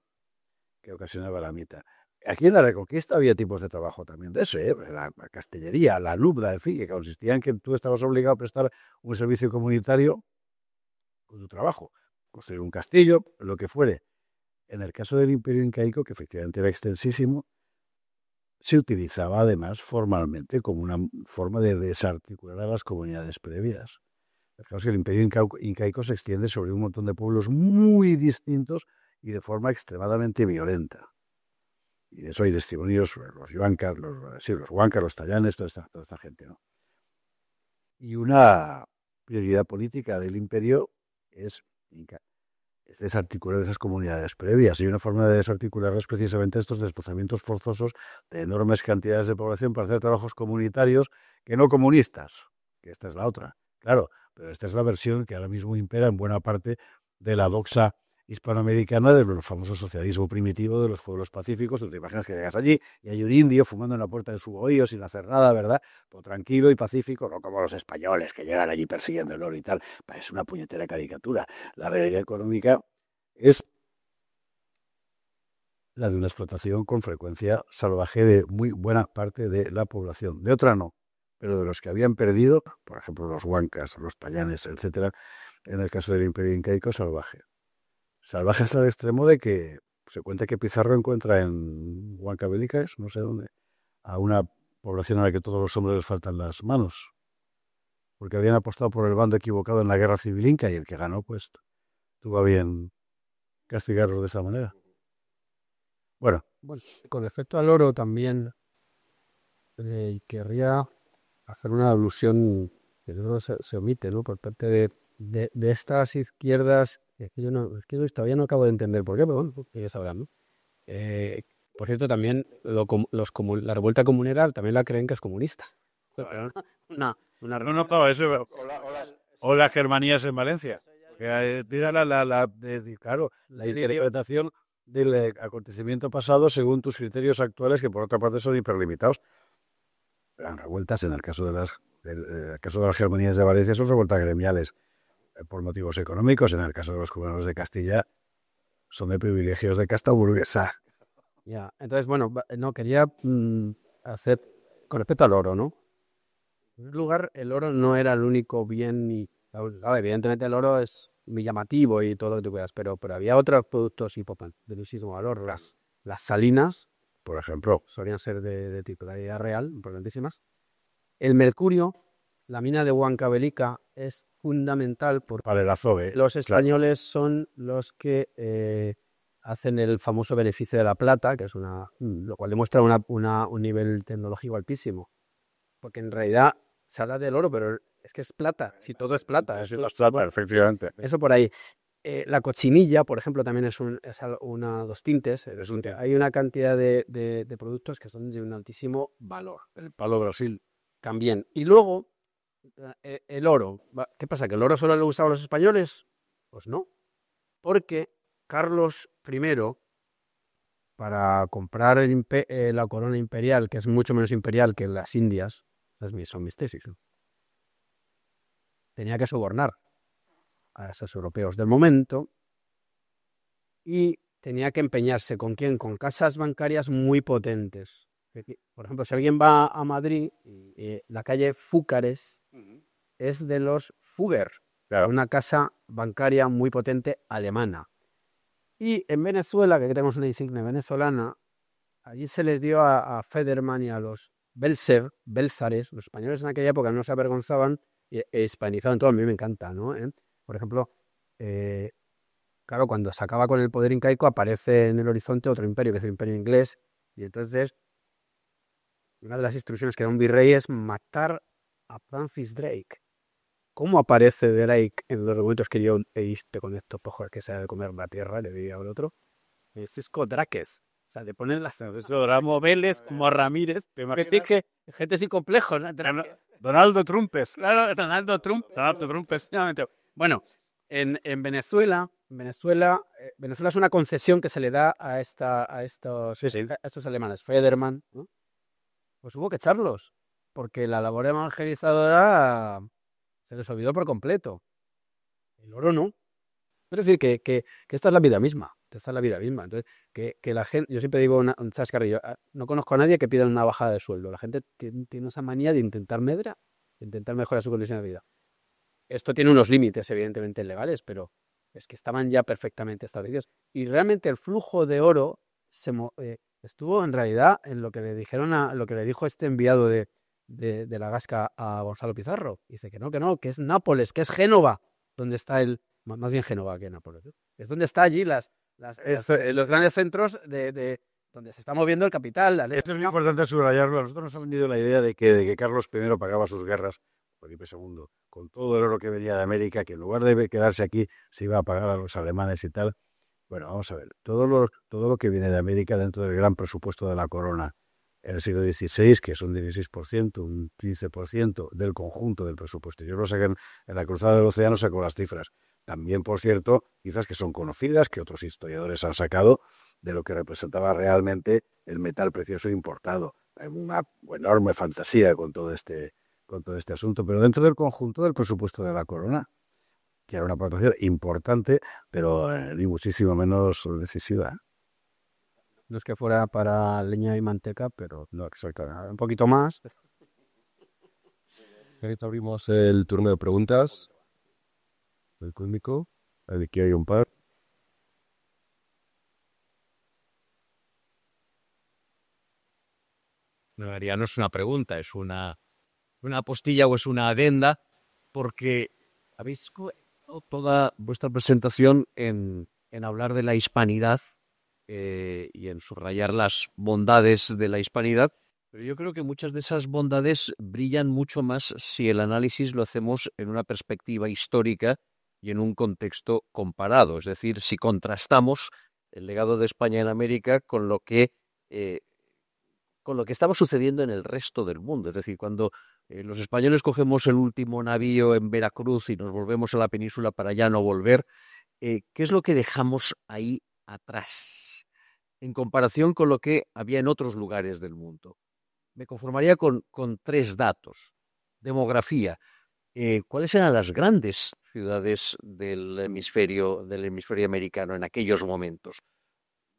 Speaker 6: que ocasionaba la mitad. Aquí en la Reconquista había tipos de trabajo también de eso, la castellería, la lubda, en fin, que consistía en que tú estabas obligado a prestar un servicio comunitario con tu trabajo, construir un castillo, lo que fuere. En el caso del Imperio Incaico, que efectivamente era extensísimo, se utilizaba además formalmente como una forma de desarticular a las comunidades previas. Fijaos que el Imperio Incaico se extiende sobre un montón de pueblos muy distintos y de forma extremadamente violenta. Y de eso hay testimonios, los huancas, los tallanes, toda esta gente, ¿no? Y una prioridad política del imperio es desarticular esas comunidades previas. Y una forma de desarticularlas precisamente estos desplazamientos forzosos de enormes cantidades de población para hacer trabajos comunitarios que no comunistas, que esta es la otra. Claro, pero esta es la versión que ahora mismo impera en buena parte de la doxa hispanoamericana del famoso socialismo primitivo de los pueblos pacíficos. Tú te imaginas que llegas allí y hay un indio fumando en la puerta de su bohío sin hacer nada, ¿verdad? Pues tranquilo y pacífico, no como los españoles que llegan allí persiguiendo el oro y tal. Es una puñetera caricatura. La realidad económica es la de una explotación con frecuencia salvaje de muy buena parte de la población. De otra no, pero de los que habían perdido, por ejemplo los huancas, los tallanes, etcétera, en el caso del Imperio Incaico, salvaje. Salvaje hasta el extremo de que se cuenta que Pizarro encuentra en Huancavelica, no sé dónde, a una población a la que todos los hombres les faltan las manos, porque habían apostado por el bando equivocado en la guerra civil inca y el que ganó, pues, tuvo a bien castigarlo de esa manera. Bueno,
Speaker 9: con respecto al oro también querría hacer una alusión que no se omite, ¿no? Por parte de estas izquierdas, es que yo todavía no acabo de entender por qué, pero bueno, que ellos sabrán, ¿no? Por cierto, también la revuelta comunera también la creen que es comunista. Pero
Speaker 6: claro, eso. O las Germanías en Valencia. Tira la interpretación del acontecimiento pasado según tus criterios actuales, que por otra parte son hiperlimitados. Las revueltas, en el caso de las Germanías de Valencia, son revueltas gremiales por motivos económicos. En el caso de los cubanos de Castilla, son de privilegios de casta burguesa.
Speaker 9: Ya, entonces, bueno, no, quería hacer, con respecto al oro, ¿no? En primer lugar, el oro no era el único bien, y evidentemente el oro es muy llamativo y todo lo que tú quieras, pero había otros productos importantes del mismo valor. Las salinas, por ejemplo, solían ser de titularidad real, importantísimas. El mercurio, la mina de Huancavelica, es fundamental porque
Speaker 6: para el azobe,
Speaker 9: los españoles son los que hacen el famoso beneficio de la plata, que es lo cual demuestra un nivel tecnológico altísimo. Porque en realidad se habla del oro, pero es que es plata, si todo es plata.
Speaker 6: Es plata, efectivamente.
Speaker 9: Eso por ahí. La cochinilla, por ejemplo, también es dos tintes. Hay una cantidad de productos que son de un altísimo valor.
Speaker 6: El palo Brasil.
Speaker 9: También. Y luego, el oro. ¿Qué pasa? ¿Que el oro solo le gustaba a los españoles? Pues no. Porque Carlos I, para comprar la corona imperial, que es mucho menos imperial que las Indias, son mis tesis, ¿no? Tenía que sobornar a esos europeos del momento y tenía que empeñarse ¿con quién? Con casas bancarias muy potentes, Por ejemplo, si alguien va a Madrid, la calle Fúcares es de los Fugger, una casa bancaria muy potente alemana. Y en Venezuela, que aquí tenemos una insignia venezolana, allí se les dio a Federman y a los Bélzares, los españoles en aquella época no se avergonzaban e hispanizaban todo. A mí me encanta, ¿no? Por ejemplo, claro, cuando se acaba con el poder incaico aparece en el horizonte otro imperio, que es el imperio inglés, y entonces una de las instrucciones que da un virrey es matar a Francis Drake. ¿Cómo aparece Drake en los documentos que yo he visto con estos pojos que se ha de comer la tierra? Le diría al otro. Cisco Drakes. O sea, le ponen las Ramo Vélez como Ramírez. Te imaginas gente sin complejo, ¿no?
Speaker 6: Donaldo Trumpes.
Speaker 9: Claro, Donaldo Trumpes. Bueno, en Venezuela es una concesión que se le da a estos alemanes, Federman, ¿no? Pues hubo que echarlos, porque la labor evangelizadora se les olvidó por completo. El oro no. Es decir, que esta es la vida misma. Esta es la vida misma. Entonces, que la gente, yo siempre digo un chascarrillo, no conozco a nadie que pida una bajada de sueldo. La gente tiene esa manía de intentar mejorar su condición de vida. Esto tiene unos límites, evidentemente, legales, pero es que estaban ya perfectamente establecidos. Y realmente el flujo de oro estuvo en realidad en lo que le dijeron lo que le dijo este enviado de la Gasca a Gonzalo Pizarro. Dice que no, que es Nápoles, que es Génova, donde está más bien Génova que Nápoles, ¿no? Es donde está allí los grandes centros de donde se está moviendo el capital.
Speaker 6: Esto es muy importante subrayarlo. A nosotros nos ha vendido la idea de que Carlos I pagaba sus guerras, Felipe II, con todo el oro que venía de América, que en lugar de quedarse aquí se iba a pagar a los alemanes y tal. Bueno, vamos a ver, todo lo que viene de América dentro del gran presupuesto de la corona en el siglo XVI, que es un 16%, un 15% del conjunto del presupuesto. Yo lo saqué en la Cruzada del Océano, saco las cifras. También, por cierto, cifras que son conocidas, que otros historiadores han sacado, de lo que representaba realmente el metal precioso importado. Hay una enorme fantasía con todo este asunto, pero dentro del conjunto del presupuesto de la corona, que era una aportación importante, pero ni muchísimo menos decisiva.
Speaker 9: No es que fuera para leña y manteca, pero no exactamente. Un poquito más.
Speaker 5: Ahorita abrimos el turno de preguntas. El cómico. Aquí hay un par.
Speaker 4: No es una pregunta, es una postilla o es una adenda, porque habéis toda vuestra presentación en hablar de la hispanidad y en subrayar las bondades de la hispanidad, pero yo creo que muchas de esas bondades brillan mucho más si el análisis lo hacemos en una perspectiva histórica y en un contexto comparado, es decir, si contrastamos el legado de España en América con lo que estaba sucediendo en el resto del mundo. Es decir, cuando los españoles cogemos el último navío en Veracruz y nos volvemos a la península para ya no volver, ¿qué es lo que dejamos ahí atrás en comparación con lo que había en otros lugares del mundo? Me conformaría con 3 datos. Demografía. ¿Cuáles eran las grandes ciudades del hemisferio americano en aquellos momentos?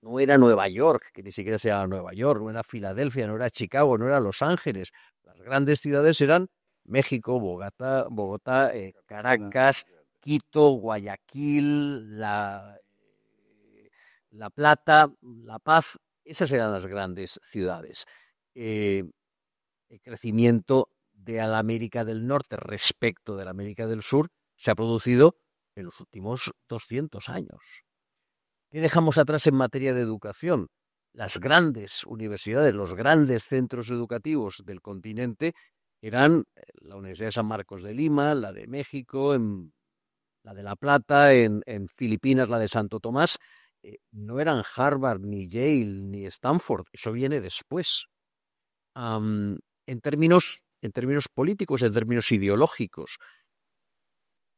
Speaker 4: No era Nueva York, que ni siquiera se llama Nueva York, no era Filadelfia, no era Chicago, no era Los Ángeles. Las grandes ciudades eran México, Bogotá, Caracas, Quito, Guayaquil, La Plata, La Paz. Esas eran las grandes ciudades. El crecimiento de la América del Norte respecto de la América del Sur se ha producido en los últimos 200 años. ¿Qué dejamos atrás en materia de educación? Las grandes universidades, los grandes centros educativos del continente eran la Universidad de San Marcos de Lima, la de México, la de La Plata, en Filipinas la de Santo Tomás. No eran Harvard, ni Yale, ni Stanford. Eso viene después. En términos políticos, en términos ideológicos,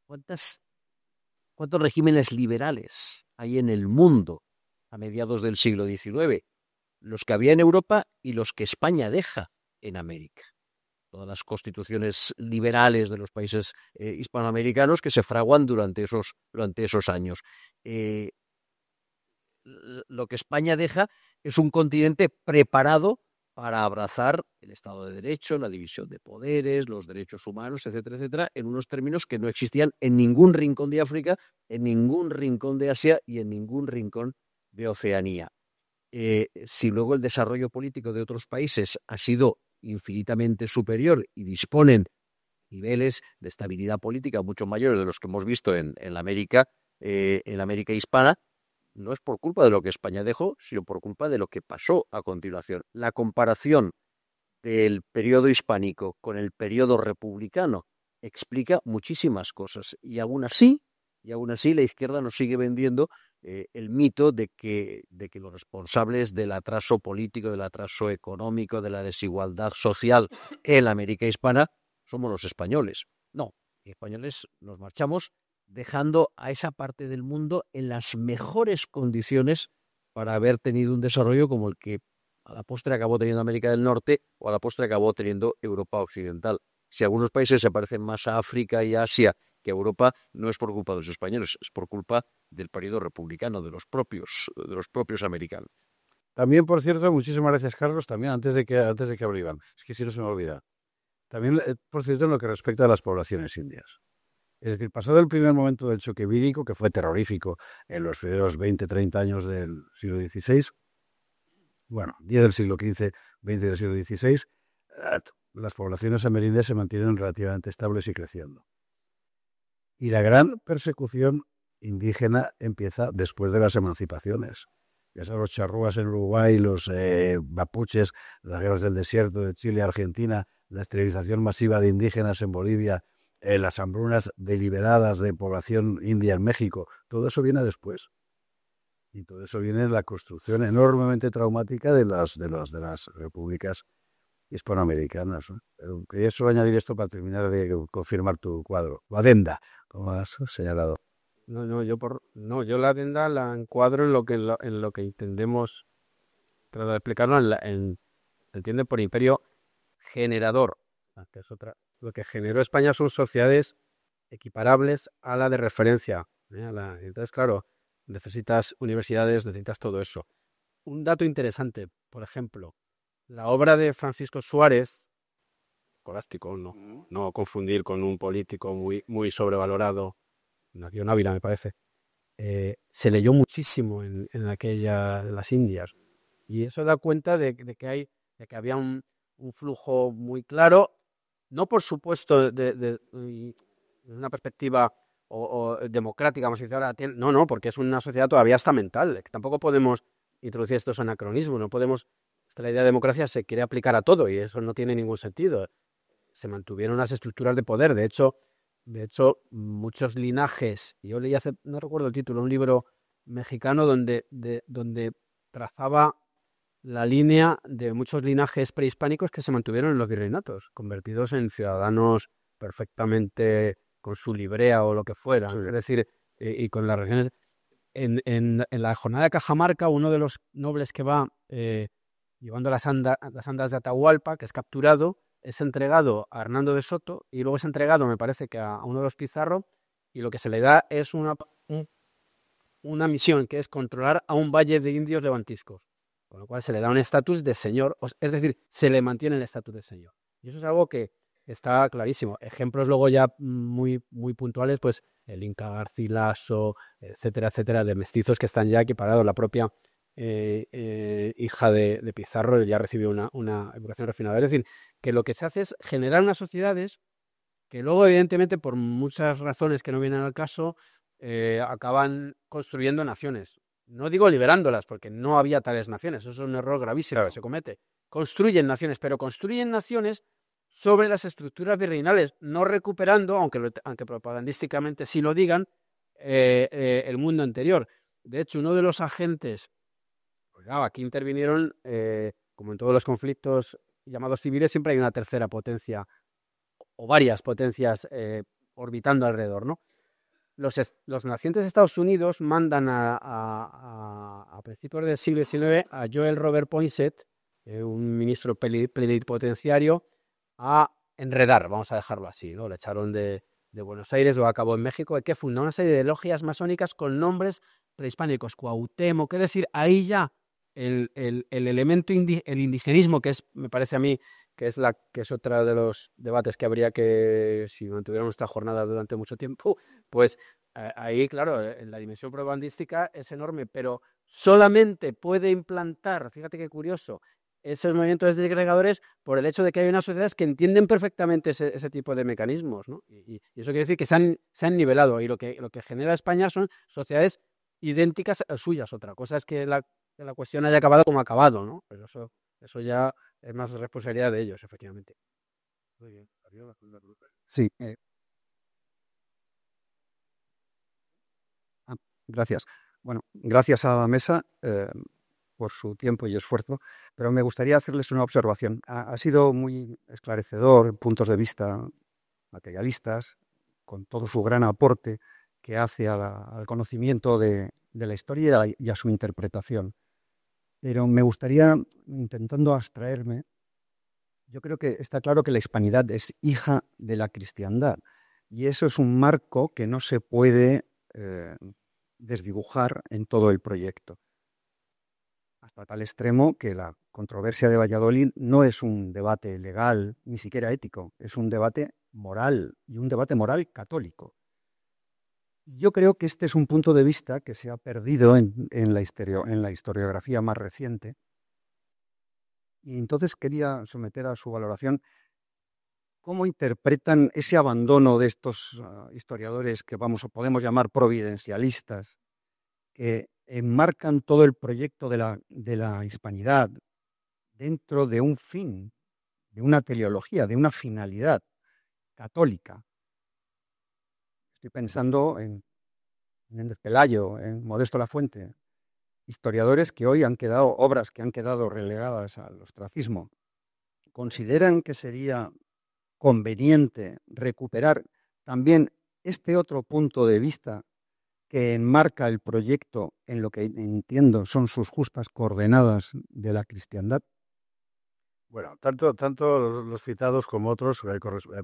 Speaker 4: ¿cuántos regímenes liberales hay en el mundo a mediados del siglo XIX? Los que había en Europa y los que España deja en América. Todas las constituciones liberales de los países hispanoamericanos que se fraguan durante esos años. Lo que España deja es un continente preparado
Speaker 10: para abrazar el Estado de Derecho, la división de poderes, los derechos humanos, etcétera, etcétera, en unos términos que no existían en ningún rincón de África, en ningún rincón de Asia y en ningún rincón de Oceanía. Si luego el desarrollo político de otros países ha sido infinitamente superior y disponen niveles de estabilidad política mucho mayores de los que hemos visto en la América hispana, no es por culpa de lo que España dejó, sino por culpa de lo que pasó a continuación. La comparación del periodo hispánico con el periodo republicano explica muchísimas cosas y aún así la izquierda nos sigue vendiendo el mito de que los responsables del atraso político, del atraso económico, de la desigualdad social en la América hispana somos los españoles. No, los españoles nos marchamos dejando a esa parte del mundo en las mejores condiciones para haber tenido un desarrollo como el que a la postre acabó teniendo América del Norte o a la postre acabó teniendo Europa Occidental. Si algunos países se parecen más a África y a Asia que a Europa, no es por culpa de los españoles, es por culpa del periodo republicano, de los propios americanos.
Speaker 6: También, por cierto, muchísimas gracias, Carlos, también antes de que hable Iván, es que si no se me olvida. También, por cierto, en lo que respecta a las poblaciones indias. Es decir, pasado el primer momento del choque vírico, que fue terrorífico en los primeros 20-30 años del siglo XVI, 10 del siglo XV, 20 del siglo XVI, las poblaciones amerindias se mantienen relativamente estables y creciendo. Y la gran persecución indígena empieza después de las emancipaciones. Ya sabes, los charrúas en Uruguay, los mapuches, las guerras del desierto de Chile y Argentina, la esterilización masiva de indígenas en Bolivia, las hambrunas deliberadas de población india en México, todo eso viene después. Y todo eso viene en la construcción enormemente traumática de las repúblicas hispanoamericanas, ¿no? Quería solo añadir esto para terminar de confirmar tu cuadro, o adenda, como has señalado.
Speaker 7: Yo la adenda la encuadro en lo que entendemos, tratar de explicarlo, entiende por imperio generador, que es otra. Lo que generó España son sociedades equiparables a la de referencia. Entonces, claro, necesitas universidades, necesitas todo eso. Un dato interesante, por ejemplo, la obra de Francisco Suárez, escolástico, no confundir con un político muy, muy sobrevalorado, nació en Ávila, me parece, se leyó muchísimo en las Indias. Y eso da cuenta de que había un flujo muy claro. No, por supuesto, de una perspectiva o democrática, vamos a decir ahora, no, porque es una sociedad todavía estamental. Tampoco podemos introducir estos anacronismos, no podemos. La idea de democracia se quiere aplicar a todo y eso no tiene ningún sentido. Se mantuvieron las estructuras de poder. De hecho, muchos linajes. Yo leí no recuerdo el título, un libro mexicano donde trazaba la línea de muchos linajes prehispánicos que se mantuvieron en los virreinatos, convertidos en ciudadanos perfectamente con su librea o lo que fuera. Sí. Es decir, y con las regiones. En la jornada de Cajamarca, uno de los nobles que va llevando las andas de Atahualpa, que es capturado, es entregado a Hernando de Soto y luego es entregado, me parece que a uno de los Pizarro, y lo que se le da es una misión, que es controlar a un valle de indios levantiscos. Con lo cual se le da un estatus de señor, es decir, se le mantiene el estatus de señor. Y eso es algo que está clarísimo. Ejemplos luego ya muy, muy puntuales, pues el Inca Garcilaso, etcétera, etcétera, de mestizos que están ya equiparados. La propia hija de Pizarro ya recibió una educación refinada. Es decir, que lo que se hace es generar unas sociedades que luego, evidentemente, por muchas razones que no vienen al caso, acaban construyendo naciones. No digo liberándolas, porque no había tales naciones. Eso es un error gravísimo que se comete. Construyen naciones, pero construyen naciones sobre las estructuras virreinales, no recuperando, aunque propagandísticamente sí lo digan, el mundo anterior. De hecho, uno de los agentes, aquí intervinieron, como en todos los conflictos llamados civiles, siempre hay una tercera potencia o varias potencias orbitando alrededor, ¿no? Los nacientes de Estados Unidos mandan a principios del siglo XIX a Joel Robert Poinsett, un ministro plenipotenciario, a enredar, vamos a dejarlo así, ¿no? Le echaron de Buenos Aires, lo acabó en México, que fundó una serie de logias masónicas con nombres prehispánicos, Cuauhtémoc, es decir, ahí ya
Speaker 9: el elemento, el indigenismo, que es, me parece a mí, que es otro de los debates que habría que, si mantuviéramos esta jornada durante mucho tiempo, pues ahí, claro, la dimensión propagandística es enorme, pero solamente puede implantar, fíjate qué curioso, esos movimientos desagregadores por el hecho de que hay unas sociedades que entienden perfectamente ese tipo de mecanismos, ¿no? Y eso quiere decir que se han nivelado, y lo que genera España son sociedades idénticas a suyas. Otra cosa es que la cuestión haya acabado como ha acabado, ¿no? Pero eso ya es más responsabilidad de ellos, efectivamente.
Speaker 6: Muy bien. Sí. Gracias. Bueno, gracias a la mesa por su tiempo y esfuerzo, pero me gustaría hacerles una observación. Ha sido muy esclarecedor, puntos de vista materialistas, con todo su gran aporte que hace al conocimiento de la historia y a su interpretación. Pero me gustaría, intentando abstraerme, yo creo que está claro que la hispanidad es hija de la cristiandad, y eso es un marco que no se puede desdibujar en todo el proyecto. Hasta tal extremo que la controversia de Valladolid no es un debate legal, ni siquiera ético, es un debate moral, y un debate moral católico. Yo creo que este es un punto de vista que se ha perdido en la historiografía más reciente, y entonces quería someter a su valoración cómo interpretan ese abandono de estos historiadores que podemos llamar providencialistas, que enmarcan todo el proyecto de la hispanidad dentro de un fin, de una teleología, de una finalidad católica. Estoy pensando en Méndez Pelayo, en Modesto Lafuente, historiadores que hoy obras que han quedado relegadas al ostracismo. ¿Consideran que sería conveniente recuperar también este otro punto de vista que enmarca el proyecto en lo que entiendo son sus justas coordenadas de la cristiandad?
Speaker 11: Bueno, tanto los citados como otros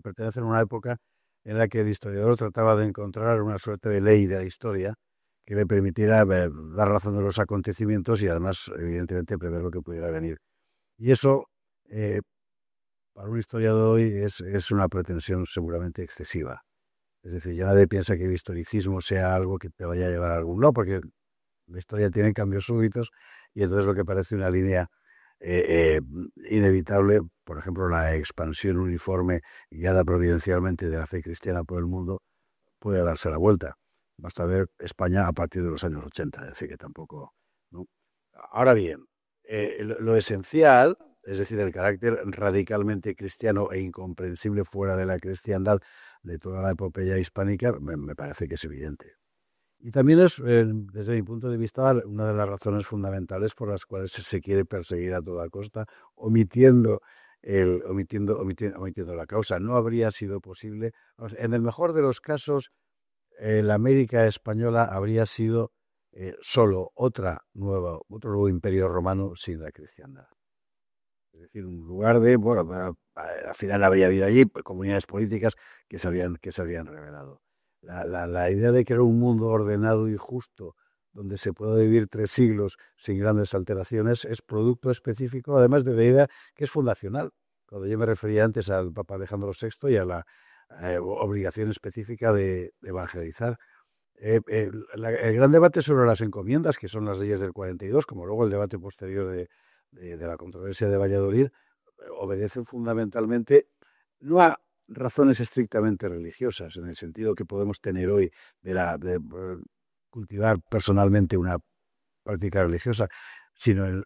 Speaker 11: pertenecen a una época en la que el historiador trataba de encontrar una suerte de ley de la historia que le permitiera dar razón de los acontecimientos y además, evidentemente, prever lo que pudiera venir. Y eso, para un historiador hoy, es una pretensión seguramente excesiva. Es decir, ya nadie piensa que el historicismo sea algo que te vaya a llevar a algún lado, porque la historia tiene cambios súbitos y entonces lo que parece una línea inevitable, por ejemplo, la expansión uniforme guiada providencialmente de la fe cristiana por el mundo, puede darse la vuelta. Basta ver España a partir de los años 80, es decir, que tampoco, ¿no? Ahora bien, lo esencial, es decir, el carácter radicalmente cristiano e incomprensible fuera de la cristiandad de toda la epopeya hispánica, me parece que es evidente. Y también es, desde mi punto de vista, una de las razones fundamentales por las cuales se quiere perseguir a toda costa, omitiendo la causa. No habría sido posible, en el mejor de los casos, la América española habría sido solo otro nuevo imperio romano sin la cristiandad. Es decir, un lugar de, bueno, al final habría habido allí comunidades políticas que se habían revelado. La idea de que era un mundo ordenado y justo, donde se puede vivir 3 siglos sin grandes alteraciones, es producto específico, además de la idea que es fundacional. Cuando yo me refería antes al Papa Alejandro VI y a la obligación específica de evangelizar. El gran debate sobre las encomiendas, que son las leyes del 42, como luego el debate posterior de la controversia de Valladolid, obedecen fundamentalmente no a razones estrictamente religiosas, en el sentido que podemos tener hoy de cultivar personalmente una práctica religiosa, sino en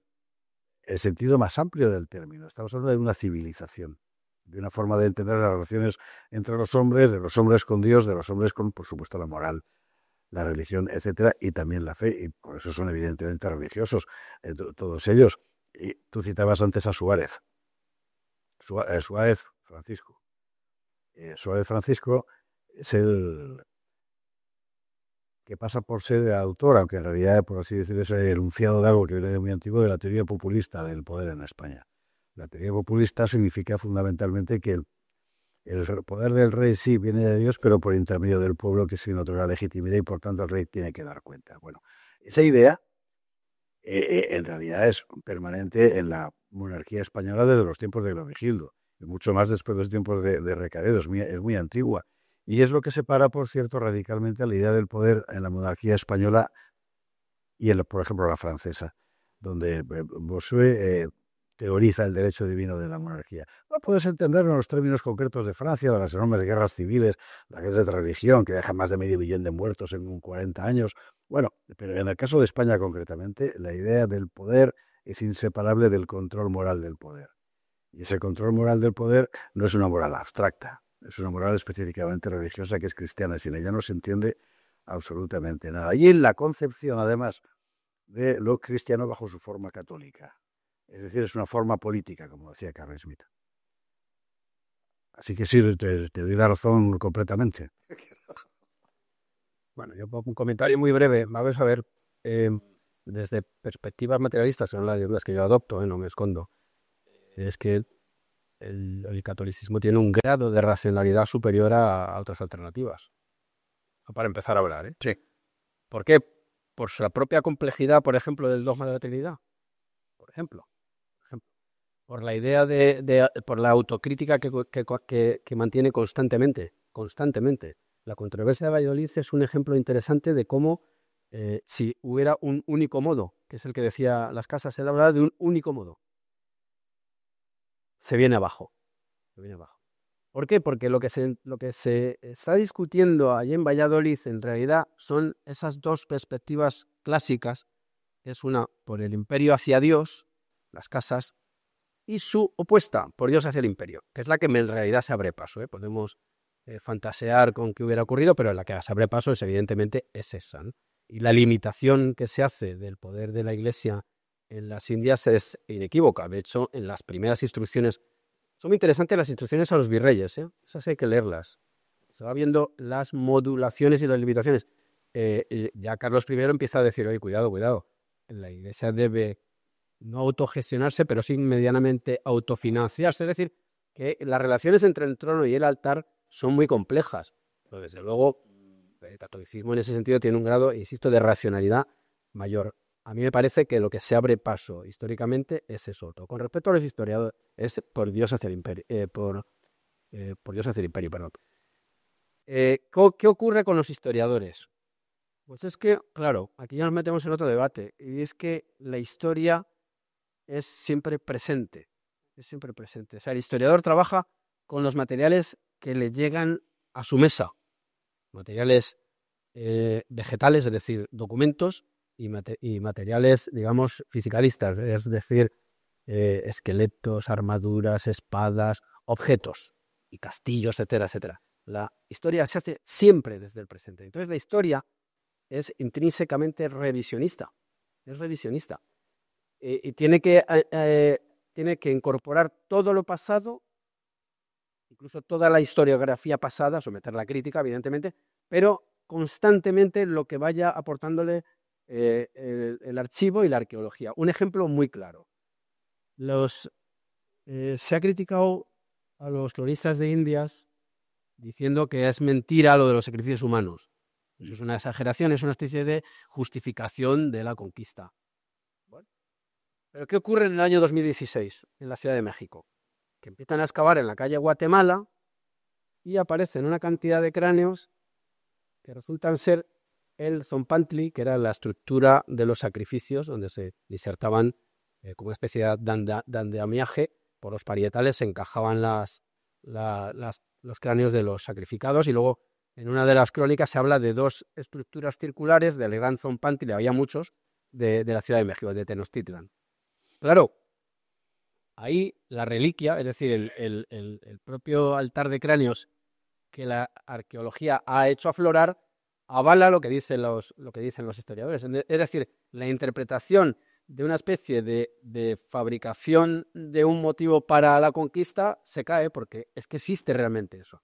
Speaker 11: el sentido más amplio del término. Estamos hablando de una civilización, de una forma de entender las relaciones entre los hombres, de los hombres con Dios, de los hombres con, por supuesto, la moral, la religión, etcétera, y también la fe, y por eso son evidentemente religiosos, todos ellos. Y tú citabas antes a Suárez Francisco. Suárez Francisco es el que pasa por ser el autor, aunque en realidad, por así decirlo, es el enunciado de algo que viene muy antiguo, de la teoría populista del poder en España. La teoría populista significa fundamentalmente que el poder del rey sí viene de Dios, pero por intermedio del pueblo, que sin otorgar legitimidad, y por tanto el rey tiene que dar cuenta. Bueno, esa idea en realidad es permanente en la monarquía española desde los tiempos de Leovigildo, y mucho más después de los tiempos de Recaredo, es muy antigua. Y es lo que separa, por cierto, radicalmente la idea del poder en la monarquía española y, por ejemplo, la francesa, donde Bossuet teoriza el derecho divino de la monarquía. No puedes entenderlo en los términos concretos de Francia, de las enormes guerras civiles, la guerra de religión, que deja más de medio billón de muertos en 40 años. Bueno, pero en el caso de España concretamente, la idea del poder es inseparable del control moral del poder. Y ese control moral del poder no es una moral abstracta, es una moral específicamente religiosa que es cristiana, y sin ella no se entiende absolutamente nada. Y en la concepción, además, de lo cristiano bajo su forma católica. Es decir, es una forma política, como decía Carl Schmitt. Así que sí, te doy la razón completamente.
Speaker 7: Bueno, yo pongo un comentario muy breve. Vamos a ver, desde perspectivas materialistas, que son las ideas que yo adopto, no me escondo, es que el catolicismo tiene un grado de racionalidad superior a otras alternativas. Para empezar a hablar, ¿eh?
Speaker 9: Sí.
Speaker 7: ¿Por qué? Por la propia complejidad, por ejemplo, del dogma de la Trinidad. Por ejemplo. Por la idea por la autocrítica que mantiene constantemente. La controversia de Valladolid es un ejemplo interesante de cómo, si hubiera un único modo, que es el que decía Las Casas, él hablaba de un único modo, se viene abajo. ¿Por qué? Porque lo que se está discutiendo allí en Valladolid en realidad son esas dos perspectivas clásicas, que es una por el imperio hacia Dios, Las Casas, y su opuesta, por Dios hacia el imperio, que es la que en realidad se abre paso. Podemos fantasear con qué hubiera ocurrido, pero la que se abre paso es evidentemente es esa, ¿no? Y la limitación que se hace del poder de la Iglesia en las Indias es inequívoca. De hecho, en las primeras instrucciones, son muy interesantes las instrucciones a los virreyes, esas hay que leerlas. Se va viendo las modulaciones y las limitaciones. Ya Carlos I empieza a decir, oye, cuidado, la Iglesia debe no autogestionarse, pero sí medianamente autofinanciarse. Es decir, que las relaciones entre el trono y el altar son muy complejas. Pero desde luego, el catolicismo en ese sentido tiene un grado, insisto, de racionalidad mayor. A mí me parece que lo que se abre paso históricamente es eso. Con respecto a los historiadores, es por Dios hacia el imperio. Por Dios hacia el imperio, perdón. ¿Qué ocurre con los historiadores? Pues es que, claro, aquí ya nos metemos en otro debate, y es que la historia es siempre presente. O sea, el historiador trabaja con los materiales que le llegan a su mesa. Materiales vegetales, es decir, documentos, y materiales, digamos, fisicalistas, es decir, esqueletos, armaduras, espadas, objetos y castillos, etcétera, etcétera. La historia se hace siempre desde el presente. Entonces la historia es intrínsecamente revisionista. Es revisionista. Y tiene que incorporar todo lo pasado, incluso toda la historiografía pasada, someterla a crítica, evidentemente, pero constantemente lo que vaya aportándole el archivo y la arqueología. Un ejemplo muy claro. Se ha criticado a los cronistas de Indias diciendo que es mentira lo de los sacrificios humanos. Eso es una exageración, es una especie de justificación de la conquista. Bueno, pero ¿qué ocurre en el año 2016 en la Ciudad de México? Que empiezan a excavar en la calle Guatemala y aparecen una cantidad de cráneos que resultan ser el zompantli, que era la estructura de los sacrificios, donde se disertaban como una especie de andamiaje por los parietales, se encajaban los cráneos de los sacrificados, y luego en una de las crónicas se habla de dos estructuras circulares del gran zompantli, había muchos, de la Ciudad de México, de Tenochtitlan. Claro, ahí la reliquia, es decir, el propio altar de cráneos que la arqueología ha hecho aflorar, avala lo que dicen los historiadores. Es decir, la interpretación de una especie de fabricación de un motivo para la conquista se cae, porque es que existe realmente eso.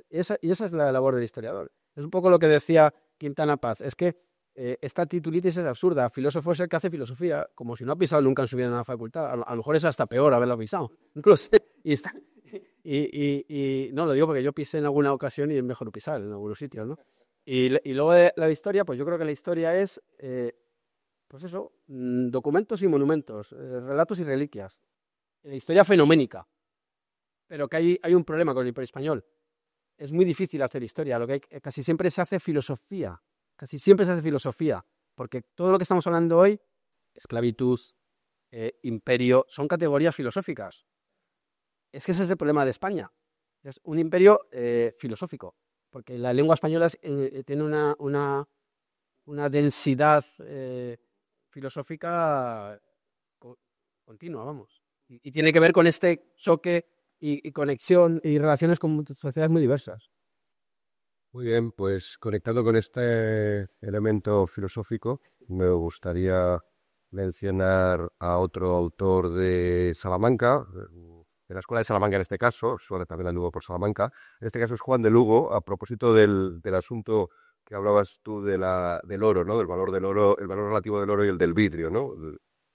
Speaker 7: Y esa es la labor del historiador. Es un poco lo que decía Quintana Paz, es que esta titulitis es absurda. Filósofo es el que hace filosofía, como si no ha pisado nunca en su vida en una facultad. A lo mejor es hasta peor haberlo pisado. Incluso, y no lo digo porque yo pisé en alguna ocasión y es mejor pisar en algunos sitios, ¿no? Y luego de la historia, pues yo creo que la historia es
Speaker 9: pues eso, documentos y monumentos, relatos y reliquias. La historia fenoménica. Pero que hay un problema con el Imperio Español. Es muy difícil hacer historia. Casi siempre se hace filosofía. Casi siempre se hace filosofía. Porque todo lo que estamos hablando hoy, esclavitud, imperio, son categorías filosóficas. Es que ese es el problema de España. Es un imperio filosófico. Porque la lengua española tiene una densidad filosófica continua, vamos. Y tiene que ver con este choque y conexión y relaciones con sociedades muy diversas.
Speaker 5: Muy bien, pues conectando con este elemento filosófico, me gustaría mencionar a otro autor de Salamanca, de la Escuela de Salamanca en este caso, suena también Lugo por Salamanca. En este caso es Juan de Lugo, a propósito del asunto que hablabas tú del oro, ¿no? Del valor del oro, el valor relativo del oro y el del vidrio, ¿no?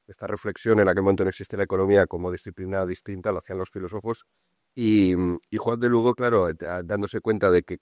Speaker 5: Esta reflexión, en aquel momento no existe la economía como disciplina distinta, lo hacían los filósofos, y Juan de Lugo, claro, dándose cuenta de que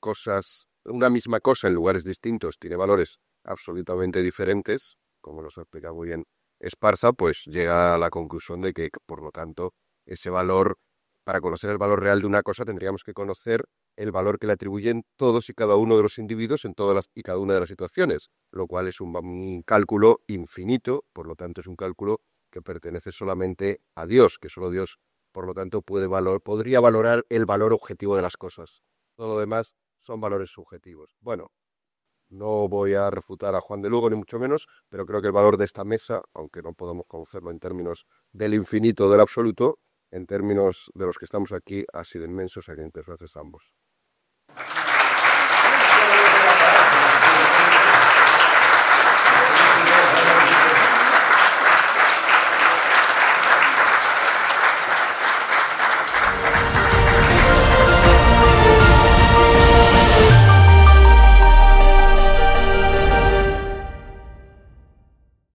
Speaker 5: una misma cosa en lugares distintos tiene valores absolutamente diferentes, como nos ha explicado muy bien Esparza, pues llega a la conclusión de que, por lo tanto, ese valor, para conocer el valor real de una cosa, tendríamos que conocer el valor que le atribuyen todos y cada uno de los individuos en todas y cada una de las situaciones, lo cual es un cálculo infinito, por lo tanto es un cálculo que pertenece solamente a Dios, que solo Dios, por lo tanto, podría valorar el valor objetivo de las cosas. Todo lo demás son valores subjetivos. Bueno, no voy a refutar a Juan de Lugo, ni mucho menos, pero creo que el valor de esta mesa, aunque no podemos conocerlo en términos del infinito o del absoluto, en términos de los que estamos aquí, ha sido inmenso. O sea que gracias a ambos.